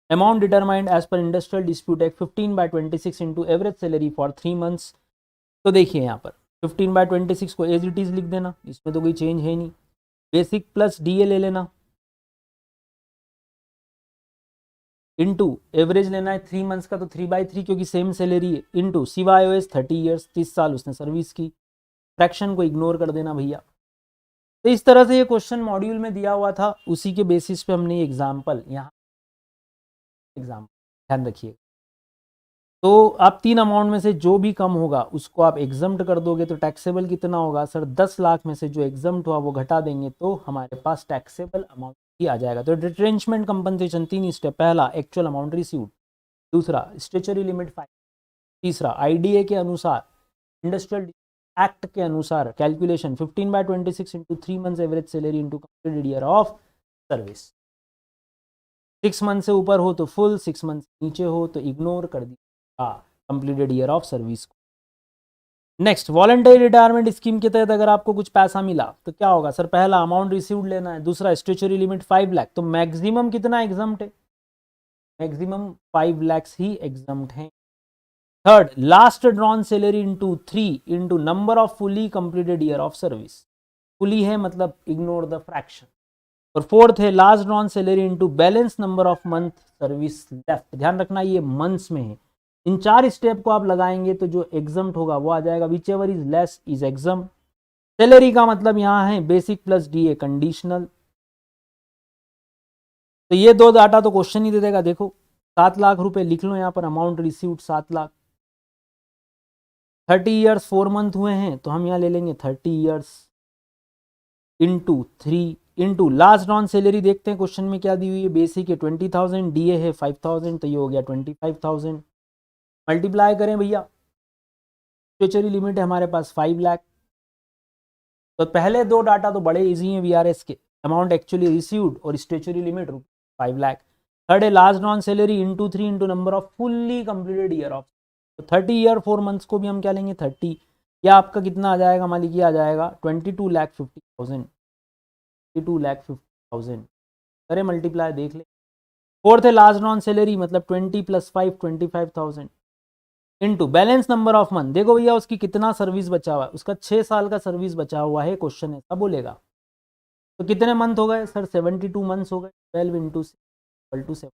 amount determined as per industrial dispute act 15/26 into average salary for 3 months. तो देखिए यहाँ पर 15/26 को एज इट इज लिख देना, इसमें तो कोई चेंज है नहीं। बेसिक प्लस डीए ले लेना, इनटू एवरेज लेना है 3 मंथ्स का, तो 3/3 क्योंकि सेम सैलरी है, इनटू CYOS 30 ईयर्स, 30 साल उसने सर्विस की। फ्रैक्शन को इग्नोर कर देना भैया। तो इस तरह से ये क्वेश्चन मॉड्यूल में दिया हुआ था, उसी के बेसिस पे हमने एग्जाम्पल यहाँ ध्यान रखिए। तो आप 3 अमाउंट में से जो भी कम होगा उसको आप एग्जम्प्ट कर दोगे, तो टैक्सेबल कितना होगा सर? 10 लाख में से जो एग्जम्प्ट हुआ वो घटा देंगे तो हमारे पास टैक्सेबल अमाउंट ही आ जाएगा। तो रिट्रेंचमेंट कंपनसेशन 3 स्टेप, पहला एक्चुअल अमाउंट रिसीव्ड, दूसरा स्टेचुरी लिमिट 5, तीसरा IDA के अनुसार, इंडस्ट्रियल एक्ट के अनुसार calculation 15/26 into 3 months average salary into completed year of service. 6 month से ऊपर हो तो फुल, 6 मंथ नीचे हो तो इग्नोर कर दिया कंप्लीटेड ईयर ऑफ सर्विस को। नेक्स्ट, वॉलंटरी रिटायरमेंट स्कीम के तहत अगर आपको कुछ पैसा मिला तो क्या होगा सर? पहला अमाउंट रिसीव्ड लेना है, दूसरा स्टेचुरी लिमिट 5 लाख, तो मैक्सिमम कितना एग्जम्प्ट है? मैक्सिमम 5 लाख ही एग्जम्प्ट है। Third, last drawn salary into 3 into number of fully completed year of service. Fully है मतलब इग्नोर द फ्रैक्शन। और फोर्थ है last drawn salary into balance number of month service left. ध्यान रखना ये months में है। इन 4 स्टेप को आप लगाएंगे तो जो एग्जम्प्ट होगा वो आ जाएगा, which ever is less is exempt. Salary का मतलब यहाँ है बेसिक प्लस डीए कंडीशनल। तो ये दो डाटा तो क्वेश्चन ही दे देगा। देखो 7 लाख रुपए लिख लो यहाँ पर, amount received 7 lakh, 30 years 4 month हुए हैं तो हम यहाँ ले लेंगे 30 years into 3 into last on salary. देखते हैं क्वेश्चन में क्या दी हुई है। बेसिक है 20,000, डीए है 5,000, तो ये हो गया 25,000। मल्टीप्लाई करें भैया, स्टेचुरी लिमिट है हमारे पास 5 लाख। तो पहले दो डाटा तो बड़े इजी हैं VRS के, अमाउंट एक्चुअली रिसीव्ड और स्टेचुरी लिमिट 5 लाख। थर्ड है last on salary into 3 into number off fully completed year of. तो 30 ईयर 4 मंथ्स को भी हम क्या लेंगे 30, या आपका कितना आ जाएगा मालिक? ये आ जाएगा 22,50,000, 22,50,000। करें मल्टीप्लाई, देख ले। फोर्थ है लास्ट ऑन सैलरी मतलब 20 + 5 25,000 into balance number of month. देखो भैया उसकी कितना सर्विस बचा हुआ है, उसका 6 साल का सर्विस बचा हुआ है, क्वेश्चन ऐसा बोलेगा। तो कितने मंथ हो गए सर? 72 मंथ्स हो गए। 12 इंटू 7,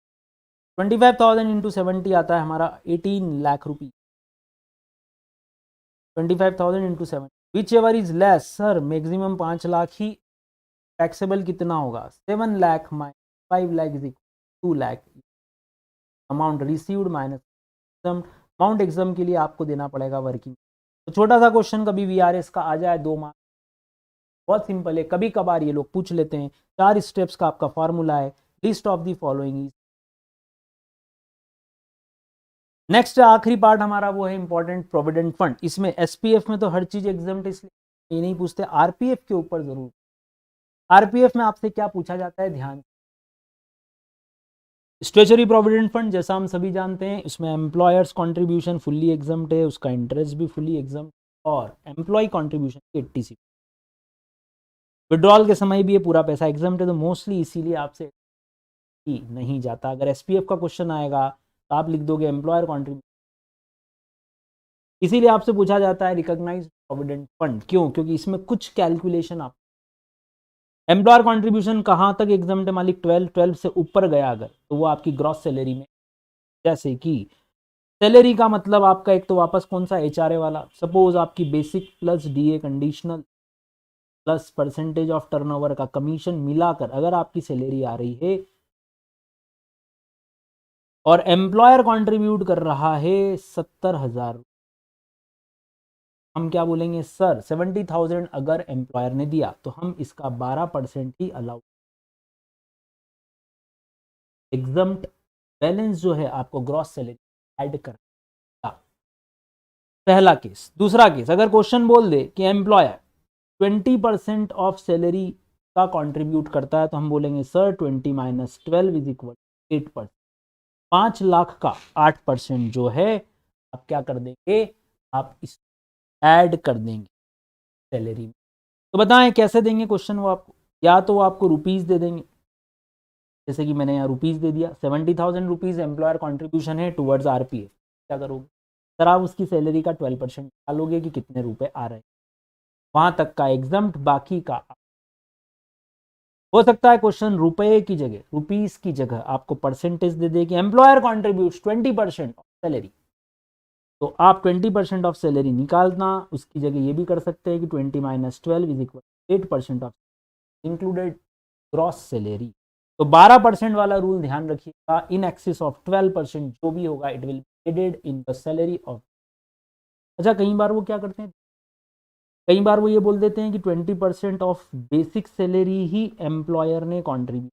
25,000 इंटू 70 आता है हमारा 18 लाख रुपी। 25,000 into 7, which ever is less sir? Maximum 5 lakh he. Taxable कितना होगा? 7 lakh minus 5 lakh is 2 lakh. Amount received minus amount exam के लिए आपको देना पड़ेगा वर्किंग। तो छोटा सा क्वेश्चन कभी VRS का आ जाए 2 मार्क्स, बहुत सिंपल है। कभी कभार ये लोग पूछ लेते हैं। 4 स्टेप्स का आपका फॉर्मूला है, list of the following. Next आखिरी पार्ट हमारा वो है इंपॉर्टेंट प्रोविडेंट फंड। इसमें SPF में तो हर चीज एग्जाम्प्ट, इसलिए ये नहीं पूछते। RPF के ऊपर जरूर। RPF में आपसे क्या पूछा जाता है, ध्यान। स्टेचुरी प्रोविडेंट फंड जैसा हम सभी जानते हैं, इसमें एम्प्लॉयर्स कंट्रीब्यूशन फुल्ली एग्जम्प्ट है, उसका इंटरेस्ट भी फुल्ली एग्जम्प्ट, और एम्प्लॉय कंट्रीब्यूशन 80। विड्रॉल के समय भी ये पूरा पैसा एग्जम्प्ट है, तो मोस्टली इसीलिए आपसे ही नहीं जाता। अगर SPF का क्वेश्चन आएगा तो आप लिख दोगे एम्प्लॉयर कंट्रीब्यूशन। इसीलिए आपसे पूछा जाता है रिकॉग्नाइज्ड प्रोविडेंट फंड। क्यों? क्योंकि इसमें कुछ कैलकुलेशन आप, एम्प्लॉयर कंट्रीब्यूशन कहाँ तक एग्जम्प्ट है मालिक? 12 से ऊपर गया अगर, तो वो आपकी ग्रॉस सैलरी में। जैसे कि सैलरी का मतलब आपका एक तो वापस कौन सा? HRA वाला। सपोज आपकी basic plus DA conditional plus percentage of turnover का कमीशन मिलाकर अगर आपकी सैलरी आ रही है और एम्प्लॉयर कंट्रीब्यूट कर रहा है 70,000, हम क्या बोलेंगे सर? 70,000 अगर एम्प्लॉयर ने दिया तो हम इसका 12% ही अलाउ। एग्जम्प्ट बैलेंस जो है आपको ग्रॉस सैलरी ऐड कर। पहला केस। दूसरा केस, अगर क्वेश्चन बोल दे कि एम्प्लॉयर 20% ऑफ सैलरी का कंट्रीब्यूट करता है, तो हम बोलेंगे सर 20 - 12 इज इक्वल 8%। 5 लाख का 8% जो है आप क्या कर देंगे? आप इस ऐड कर देंगे सैलरी में। तो बताएं कैसे देंगे क्वेश्चन वो आपको? या तो वो आपको रुपीस दे देंगे, जैसे कि मैंने यहाँ रुपीज़ दे दिया, 70,000 रुपीज़ एम्प्लॉयर कॉन्ट्रीब्यूशन है टुवर्ड्स आरपीएफ। क्या करोगे सर, आप उसकी सैलरी का 12% डालोगे कि कितने रुपए आ रहे हैं, वहाँ तक का एग्जम्प्ट, बाकी का हो सकता है क्वेश्चन रुपए की जगह, रुपीस की जगह आपको परसेंटेज दे दे कि एम्प्लॉयर कॉन्ट्रीब्यूट 20% ऑफ सैलरी, तो आप 20% ऑफ सैलरी निकालना, उसकी जगह ये भी कर सकते हैं कि 20 minus 12 is equal 8% of included gross salary. तो 12% वाला रूल ध्यान रखिएगा, इन एक्सिस ऑफ 12% जो भी होगा it will be added in the salary of. अच्छा, कई बार वो क्या करते हैं, कई बार वो ये बोल देते हैं कि 20% of basic salary he employer ने कॉन्ट्रीब्यूट,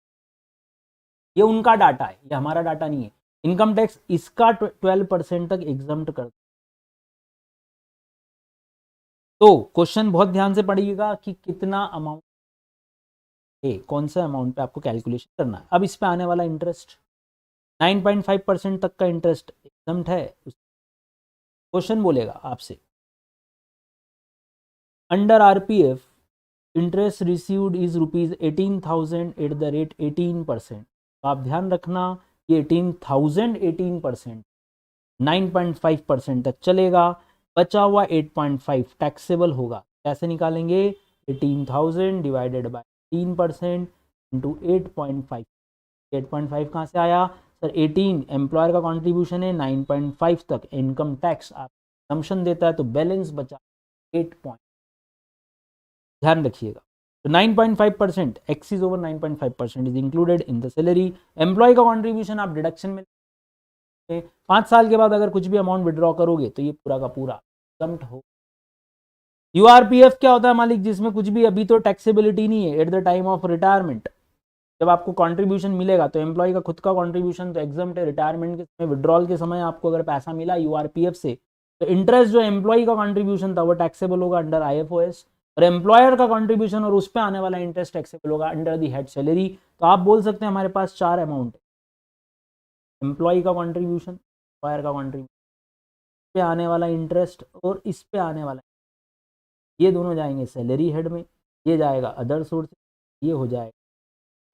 ये उनका डाटा है, ये हमारा डाटा नहीं है। इनकम टैक्स इसका 12% तक एग्जम्प्ट कर। तो क्वेश्चन बहुत ध्यान से पढ़िएगा कि कितना अमाउंट है, कौन सा अमाउंट पे आपको कैलकुलेशन करना है। अब इस पे आने वाला इंटरेस्ट 9.5% तक का इंटरेस्ट एग्जम्प्ट है। क्वेश्चन बोलेगा आपसे under RPF interest received is ₹18,000 at the rate 18%। तो आप ध्यान रखना ये 18,000 18% 9.5% तक चलेगा, बचा हुआ 8.5 टैक्सेबल होगा। कैसे निकालेंगे, 18,000 डिवाइडेड बाय 3% इंटू 8.5। 8.5 कहाँ से आया सर, 18 एम्प्लॉयर का कॉन्ट्रीब्यूशन है, 9.5 तक इनकम टैक्स आप असम्पशन देता है, तो बैलेंस बचा 8 पॉइंट। ध्यान रखिएगा, तो 9.5% excess over 9.5% is included in the salary. Employee का कॉन्ट्रीब्यूशन आप डिडक्शन में 5 साल के बाद अगर कुछ भी अमाउंट विड्रॉ करोगे तो ये पूरा का पूरा एग्जम्प्ट हो। यूआरपीएफ क्या होता है मालिक, जिसमें कुछ भी अभी तो टैक्सेबिलिटी नहीं है at the time of retirement. जब आपको कंट्रीब्यूशन मिलेगा तो एम्प्लॉय का खुद का कंट्रीब्यूशन तो एग्जम्प्ट है, रिटायरमेंट के समय विड्रॉल के समय आपको अगर पैसा मिला यूआरपीएफ से तो इंटरेस्ट जो एम्प्लॉय का कंट्रीब्यूशन था वो टैक्सेबल होगा अंडर आईएफओएस, और एम्प्लॉयर का कंट्रीब्यूशन और उस पर आने वाला इंटरेस्ट टैक्सेबल होगा अंडर दी हेड सैलरी। तो आप बोल सकते हैं हमारे पास 4 अमाउंट है, एम्प्लॉय का कंट्रीब्यूशन, एम्प्लॉयर का कंट्रीब्यूशन, पे आने वाला इंटरेस्ट और इस पे आने वाला, ये दोनों जाएंगे सैलरी हेड में, ये जाएगा अदर सोर्स, ये हो जाएगा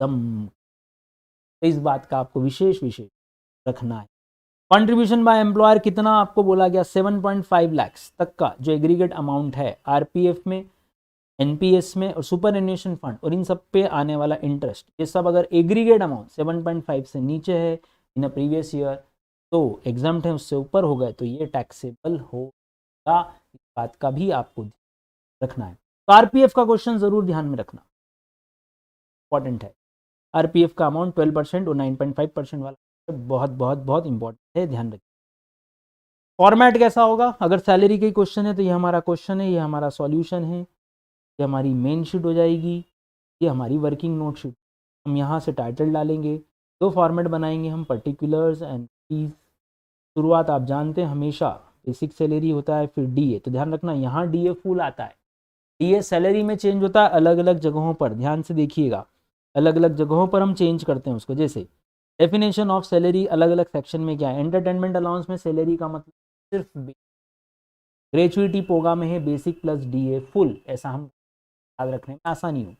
दम। तो इस बात का आपको विशेष रखना है। कंट्रीब्यूशन बाय एम्प्लॉयर कितना आपको बोला गया, 7.5 लाख तक का जो एग्रीगेट अमाउंट है आरपीएफ में, एनपीएस में और सुपर एन्युएशन फंड और इन सब पे आने वाला इंटरेस्ट, ये सब अगर एग्रीगेट अमाउंट 7.5 से नीचे है इन अ प्रीवियस ईयर तो एग्जाम्प्ट है, उससे ऊपर हो गए तो ये टैक्सेबल होगा। इस बात का भी आपको रखना है। तो आरपीएफ का क्वेश्चन जरूर ध्यान में रखना, इंपॉर्टेंट है। आरपीएफ का अमाउंट 12% और 9.5% वाला बहुत बहुत बहुत इंपॉर्टेंट है, ध्यान रखिए। फॉर्मेट कैसा होगा, अगर सैलरी के क्वेश्चन है तो ये हमारा क्वेश्चन है, ये हमारा सॉल्यूशन है, ये हमारी मेन शीट हो जाएगी, ये हमारी वर्किंग नोट शीट। हम यहाँ से टाइटल डालेंगे, 2 फॉर्मेट बनाएंगे हम, पर्टिकुलर्स एंड फीस। शुरुआत आप जानते हैं हमेशा बेसिक सैलरी होता है, फिर डीए। तो ध्यान रखना यहाँ डीए फुल आता है, डीए सैलरी में चेंज होता है अलग अलग जगहों पर, ध्यान से देखिएगा, अलग अलग जगहों पर हम चेंज करते हैं उसको। जैसे डेफिनेशन ऑफ सैलरी अलग अलग सेक्शन में क्या है, एंटरटेनमेंट अलाउंस में सैलरी का मतलब सिर्फ, ग्रेचुइटी पोगा में है बेसिक प्लस डीए फुल, ऐसा हम याद रखने में आसानी हो।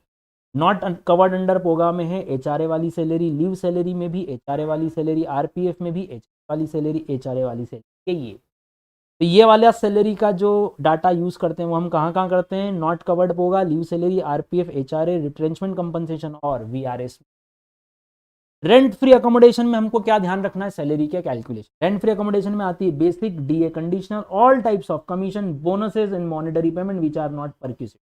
नॉट कवर्ड अंडर पोगा में है एचआरए वाली सैलरी, लीव सैलरी में भी एचआरए वाली सैलरी, आरपीएफ में भी एचआरए वाली सैलरी, एचआरए वाली सैलरी, ये तो ये वाला सैलरी का जो डाटा यूज करते हैं वो हम कहाँ कहाँ करते हैं, नॉट कवर्ड पोगा, leave salary, RPF, HRA, retrenchment compensation और वीआरएस। रेंट फ्री अकोमोडेशन में हमको क्या ध्यान रखना है, सैलरी के कैलकुलेशन। रेंट फ्री अकोमोडेशन में आती है basic, DA, conditional, all types of commission, bonuses and monetary payment which are not perquisite.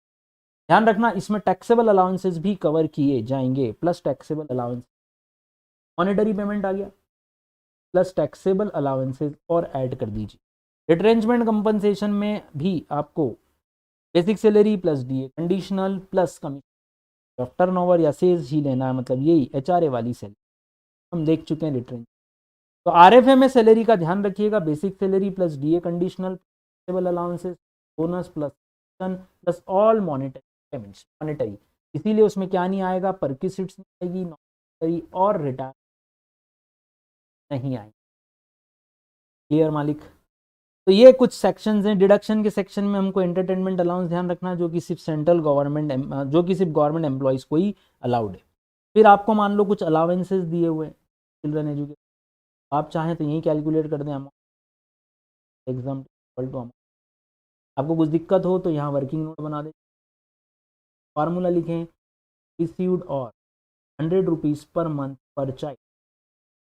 ध्यान रखना इसमें टैक्सेबल अलाउंसेस भी कवर किए जाएंगे, plus taxable allowance, monetary payment आ गया प्लस टैक्सेबल अलाउंसेस और ऐड कर दीजिए। रिट्रेंचमेंट कंपनसेशन में भी आपको basic salary plus DA, conditional plus commission, turnover या सेल्स ही लेना है, मतलब यही एचआरए वाली सैलरी हम देख चुके हैं रिट्रेंच। तो आरएफए में सैलरी का ध्यान रखिएगा, basic salary plus DA, conditional, taxable allowances, bonus plus all monetary payments, monetary, इसीलिए उसमें क्या नहीं आएगा, परक्यूसिट्स नहीं आएगी, नॉन और रिटायर नहीं आएगी। क्लियर मालिक। तो ये कुछ सेक्शंस हैं। डिडक्शन के सेक्शन में हमको एंटरटेनमेंट अलाउंस ध्यान रखना, जो कि सिर्फ सेंट्रल गवर्नमेंट, जो कि सिर्फ गवर्नमेंट एम्प्लॉयज़ को ही अलाउड है। फिर आपको मान लो कुछ अलावेंसेस दिए हुए हैं चिल्ड्रन एजुकेशन, आप चाहें तो यही कैलकुलेट कर दें amount exempt equal to amount. आपको कुछ दिक्कत हो तो यहाँ वर्किंग नोट बना दें, फार्मूला लिखें रिसीव्ड और 100 रुपीज़ पर मंथ पर child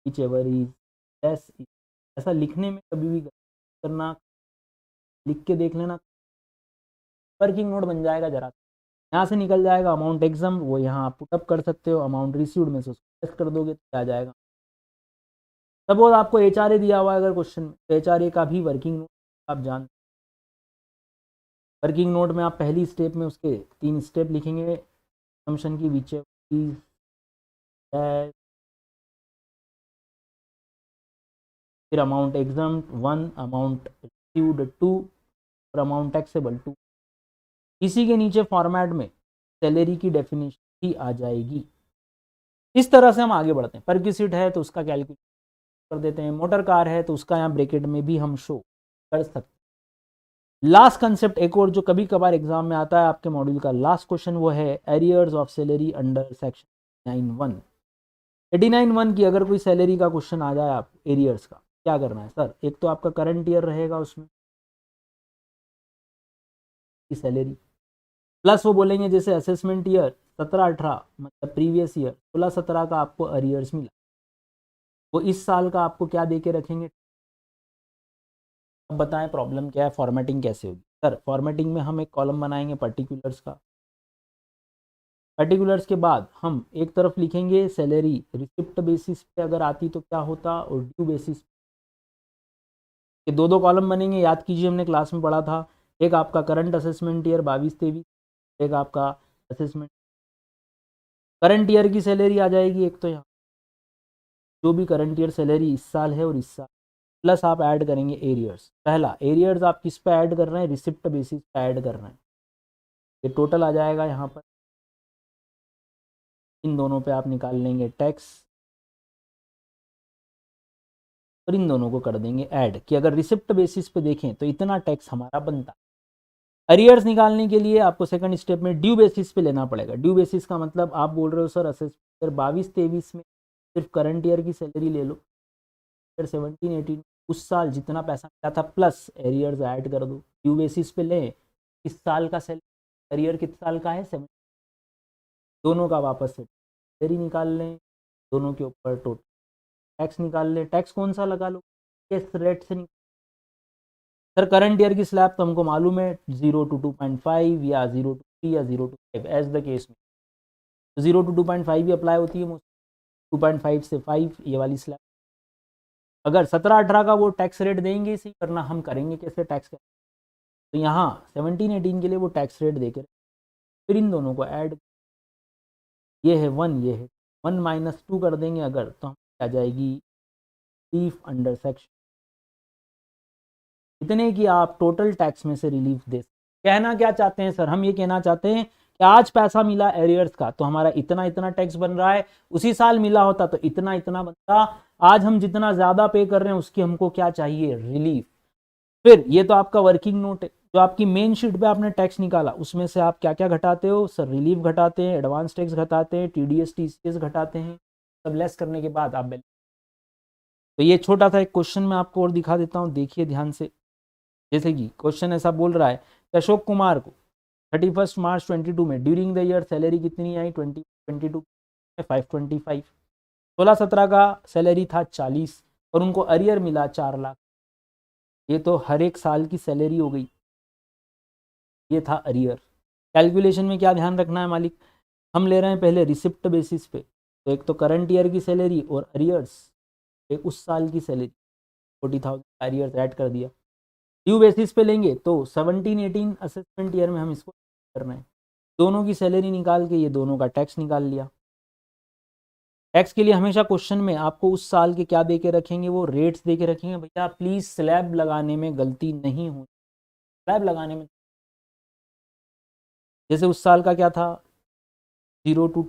which ever is less. ऐसा लिखने में कभी भी करना, लिख के देख लेना, वर्किंग नोट बन जाएगा जरा, यहाँ से निकल जाएगा अमाउंट एग्जाम, वो यहाँ आप पुटअप कर सकते हो, अमाउंट रिसीव्ड में से उसको लेस कर दोगे तो आ जाएगा। सपोज आपको HRA दिया हुआ है अगर क्वेश्चन में, तो HRA का भी वर्किंग नोट आप जान, वर्किंग नोट में आप पहली स्टेप में उसके 3 स्टेप लिखेंगे असम्पशन की, विच फिर अमाउंट एग्जाम 1, अमाउंट रिसीव्ड 2 और अमाउंट टैक्सेबल 2। इसी के नीचे फॉर्मेट में सैलरी की डेफिनेशन ही आ जाएगी। इस तरह से हम आगे बढ़ते हैं। परक्विजिट है तो उसका कैलकुलेट कर देते हैं, मोटर कार है तो उसका यहाँ ब्रैकेट में भी हम शो कर सकते हैं। लास्ट कंसेप्ट एक और जो कभी कभार एग्जाम में आता है, आपके मॉड्यूल का लास्ट क्वेश्चन, वो है arrears of salary under section 89(1). 89(1) की अगर कोई सैलरी का क्वेश्चन आ जाए आप एरियर्स का, क्या करना है सर? एक तो आपका करंट ईयर रहेगा उसमें की सैलरी, प्लस वो बोलेंगे जैसे असेसमेंट ईयर 17-18 मतलब प्रीवियस ईयर 16-17 का आपको अरियर्स मिला, वो इस साल का आपको क्या दे के रखेंगे। अब बताएं प्रॉब्लम क्या है, फॉर्मेटिंग कैसे होगी? सर फॉर्मेटिंग में हम एक कॉलम बनाएंगे पर्टिकुलर्स का, पर्टिकुलर्स के बाद हम एक तरफ लिखेंगे सैलरी रिसिप्ट बेसिस पे अगर आती तो क्या होता, और ड्यू बेसिस के 2-2 कॉलम बनेंगे। याद कीजिए हमने क्लास में पढ़ा था, एक आपका करंट असेसमेंट ईयर 22-23, एक आपका असेसमेंट करंट ईयर की सैलरी आ जाएगी। एक तो यहाँ जो भी करंट ईयर सैलरी इस साल है और इस साल, प्लस आप ऐड करेंगे एरियर्स। पहला एरियर्स आप किस पे ऐड कर रहे हैं? रिसिप्ट बेसिस पे ऐड कर रहे हैं। ये टोटल आ जाएगा यहाँ पर, इन दोनों पे आप निकाल लेंगे टैक्स और इन दोनों को कर देंगे ऐड, कि अगर रिसिप्ट बेसिस पे देखें तो इतना टैक्स हमारा बनता। अरियर्स निकालने के लिए आपको सेकंड स्टेप में ड्यू बेसिस पे लेना पड़ेगा। ड्यू बेसिस का मतलब आप बोल रहे हो सर असेसमेंट 22-23 में सिर्फ करंट ईयर की सैलरी ले लो, फिर 17-18 उस साल जितना पैसा मिला था प्लस एरियर्स ऐड कर दो। ड्यू बेसिस पे लें इस साल का सैलरी, एरियर किस साल का है 7, दोनों का वापस से सैलरी निकाल लें, दोनों के ऊपर टोटल टैक्स निकाल लें। टैक्स कौन सा लगा लो, किस रेट से सर करंट ईयर की स्लैब तो हमको मालूम है 0 to 2.5 या 0 to 3 या 0 to 5 एज द केस में, 0 to 2.5 भी अप्लाई होती है, 2.5 से 5 ये वाली स्लैब। अगर 17-18 का वो टैक्स रेट देंगे इसी करना, हम करेंगे कैसे टैक्स, तो यहाँ 17-18 के लिए वो टैक्स रेट देकर फिर इन दोनों को ऐड, ये है 1 ये है 1 -2 कर देंगे अगर, तो हम आ जाएगी रिलीफ अंडर सेक्शन, इतने कि आप टोटल टैक्स में से रिलीफ दे। कहना क्या चाहते हैं सर? हम ये कहना चाहते हैं कि आज पैसा मिला एरियर्स का तो हमारा इतना इतना टैक्स बन रहा है, उसी साल मिला होता तो इतना इतना बनता, आज हम जितना ज्यादा पे कर रहे हैं उसकी हमको क्या चाहिए, रिलीफ। फिर ये तो आपका वर्किंग नोट है, जो आपकी मेन शीट पे आपने टैक्स निकाला उसमें से आप क्या क्या घटाते हो सर? रिलीफ घटाते हैं, एडवांस टैक्स घटाते हैं, TDS TCS घटाते हैं, सब लेस करने के बाद आप बैलेंस। तो ये छोटा सा एक क्वेश्चन मैं आपको और दिखा देता हूँ, देखिए ध्यान से। जैसे कि क्वेश्चन ऐसा बोल रहा है कि अशोक कुमार को 31 मार्च 22 में ड्यूरिंग द ईयर सैलरी कितनी आई 2022 में 525, 16-17 का सैलरी था 40 और उनको अरियर मिला 4 लाख। ये तो हर एक साल की सैलरी हो गई, ये था अरियर। कैलकुलेशन में क्या ध्यान रखना है मालिक, हम ले रहे हैं पहले रिसिप्ट बेसिस पे, तो एक तो करंट ईयर की सैलरी और अरियर्स एक उस साल की सैलरी 40,000 अरियर्स ऐड कर दिया। ड्यू बेसिस पे लेंगे तो 17-18 असेसमेंट ईयर में हम इसको कर रहे हैं, दोनों की सैलरी निकाल के ये दोनों का टैक्स निकाल लिया। टैक्स के लिए हमेशा क्वेश्चन में आपको उस साल के क्या दे के रखेंगे, वो रेट्स दे के रखेंगे। भैया प्लीज स्लैब लगाने में गलती नहीं हो, स्लैब लगाने में जैसे उस साल का क्या था 0 to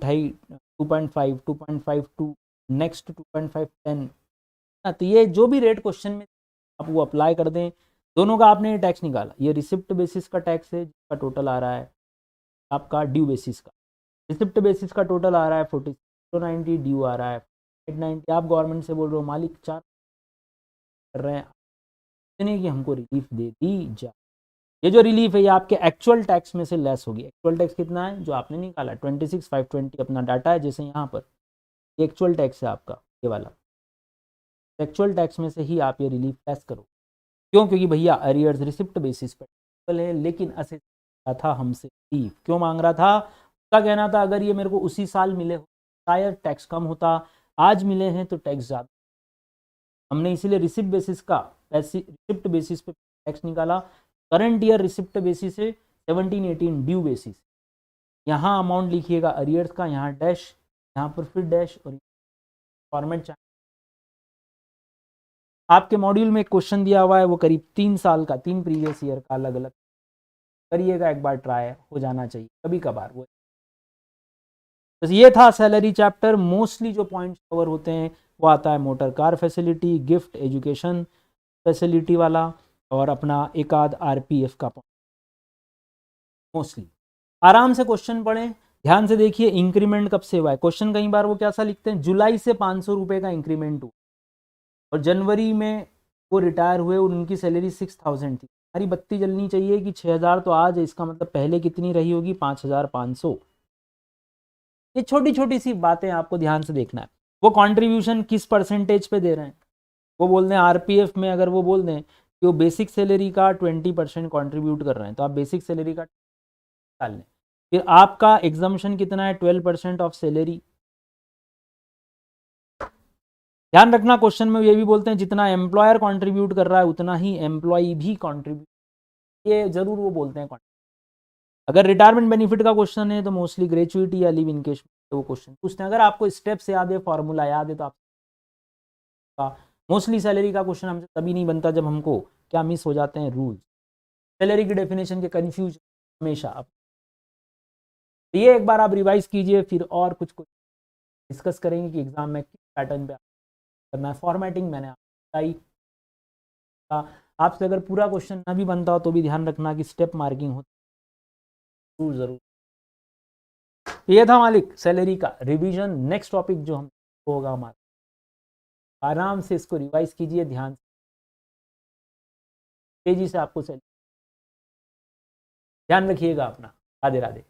2.5 2.5 टू नेक्स्ट 2.5 10, तो ये जो भी रेट क्वेश्चन में आप वो अप्लाई कर दें। दोनों का आपने टैक्स निकाला, ये रिसिप्ट बेसिस का टैक्स है जिसका टोटल आ रहा है आपका ड्यू बेसिस का, रिसिप्ट बेसिस का टोटल आ रहा है 40, 90 ड्यू आ रहा है 890, आप गवर्नमेंट से बोल रहे हो मालिक 4 कर रहे हैं इतने कि हमको रिलीफ दे दी जाए। ये जो रिलीफ है ये आपके एक्चुअल टैक्स में से लेस होगी। एक्चुअल टैक्स कितना है जो आपने निकाला 26,520 अपना डाटा है, जैसे यहाँ पर ये एक्चुअल टैक्स है आपका ये वाला, एक्चुअल टैक्स में से ही आप ये रिलीफ लेस करो। क्यों? क्योंकि भैया अरियर्स रिसिप्ट बेसिस पर है, लेकिन असेस था हमसे रिलीफ क्यों मांग रहा था? उसका कहना था अगर ये मेरे को उसी साल मिले शायद टैक्स कम होता, आज मिले हैं तो टैक्स ज़्यादा। हमने इसीलिए रिसिप्ट बेसिस का रिसिप्ट बेसिस पे टैक्स निकाला। करंट ईयर रिसिप्ट बेसिस से 17-18 ड्यू बेसिस। यहाँ अमाउंट लिखिएगा अरियर्स का, यहाँ डैश, यहाँ पर फिर डैश और फॉर्मेट चाहिए। आपके मॉड्यूल में एक क्वेश्चन दिया हुआ है वो करीब 3 साल का, 3 प्रीवियस ईयर का अलग अलग करिएगा, एक बार ट्राई हो जाना चाहिए कभी कभार। वो बस ये था सैलरी चैप्टर। मोस्टली जो पॉइंट्स कवर होते हैं वो आता है motor car facility, gift, education facility वाला और अपना एक आध आरपीएफ का पॉइंट। मोस्टली आराम से क्वेश्चन पढ़ें, ध्यान से देखिए। इंक्रीमेंट कब से हुआ है? क्वेश्चन कई बार वो कैसा लिखते हैं, जुलाई से 500 रुपये का इंक्रीमेंट हुआ और जनवरी में वो रिटायर हुए और उनकी सैलरी 6,000 थी। हमारी बत्ती जलनी चाहिए कि 6,000 तो आज है, इसका मतलब पहले कितनी रही होगी? 5,500। ये छोटी छोटी सी बातें आपको ध्यान से देखना है। वो कंट्रीब्यूशन किस परसेंटेज पे दे रहे हैं? वो बोल दें आरपीएफ में, अगर वो बोल दें कि वो बेसिक सैलरी का 20% कॉन्ट्रीब्यूट कर रहे हैं तो आप बेसिक सैलरी का डाल लें। फिर आपका एग्जम्पशन कितना है? 12% ऑफ सैलरी। ध्यान रखना क्वेश्चन में ये भी बोलते हैं जितना एम्प्लॉयर कंट्रीब्यूट कर रहा है उतना ही एम्प्लॉई भी कंट्रीब्यूट, ये जरूर वो बोलते हैं। अगर रिटायरमेंट बेनिफिट का क्वेश्चन है तो मोस्टली ग्रेचुइटी या लिव इन केस वो क्वेश्चन पूछते हैं। अगर आपको स्टेप्स याद है, फॉर्मूला याद है तो आप मोस्टली सैलरी का क्वेश्चन हमसे तभी नहीं बनता जब हमको क्या मिस हो जाते हैं, रूल्स। सैलरी की डेफिनेशन के कंफ्यूज हमेशा आप, ये एक बार आप रिवाइज कीजिए, फिर और कुछ डिस्कस करेंगे कि एग्जाम में किस पैटर्न पे करना है। फॉर्मेटिंग मैंने बताई, आपसे अगर पूरा क्वेश्चन ना भी बनता हो तो भी ध्यान रखना कि स्टेप मार्किंग हो जरूर। ये था मालिक सैलरी का रिवीजन। नेक्स्ट टॉपिक जो हम होगा हमारा, आराम से इसको रिवाइज कीजिए, ध्यान से, तेजी से आपको सैलरी, ध्यान रखिएगा अपना। राधे राधे।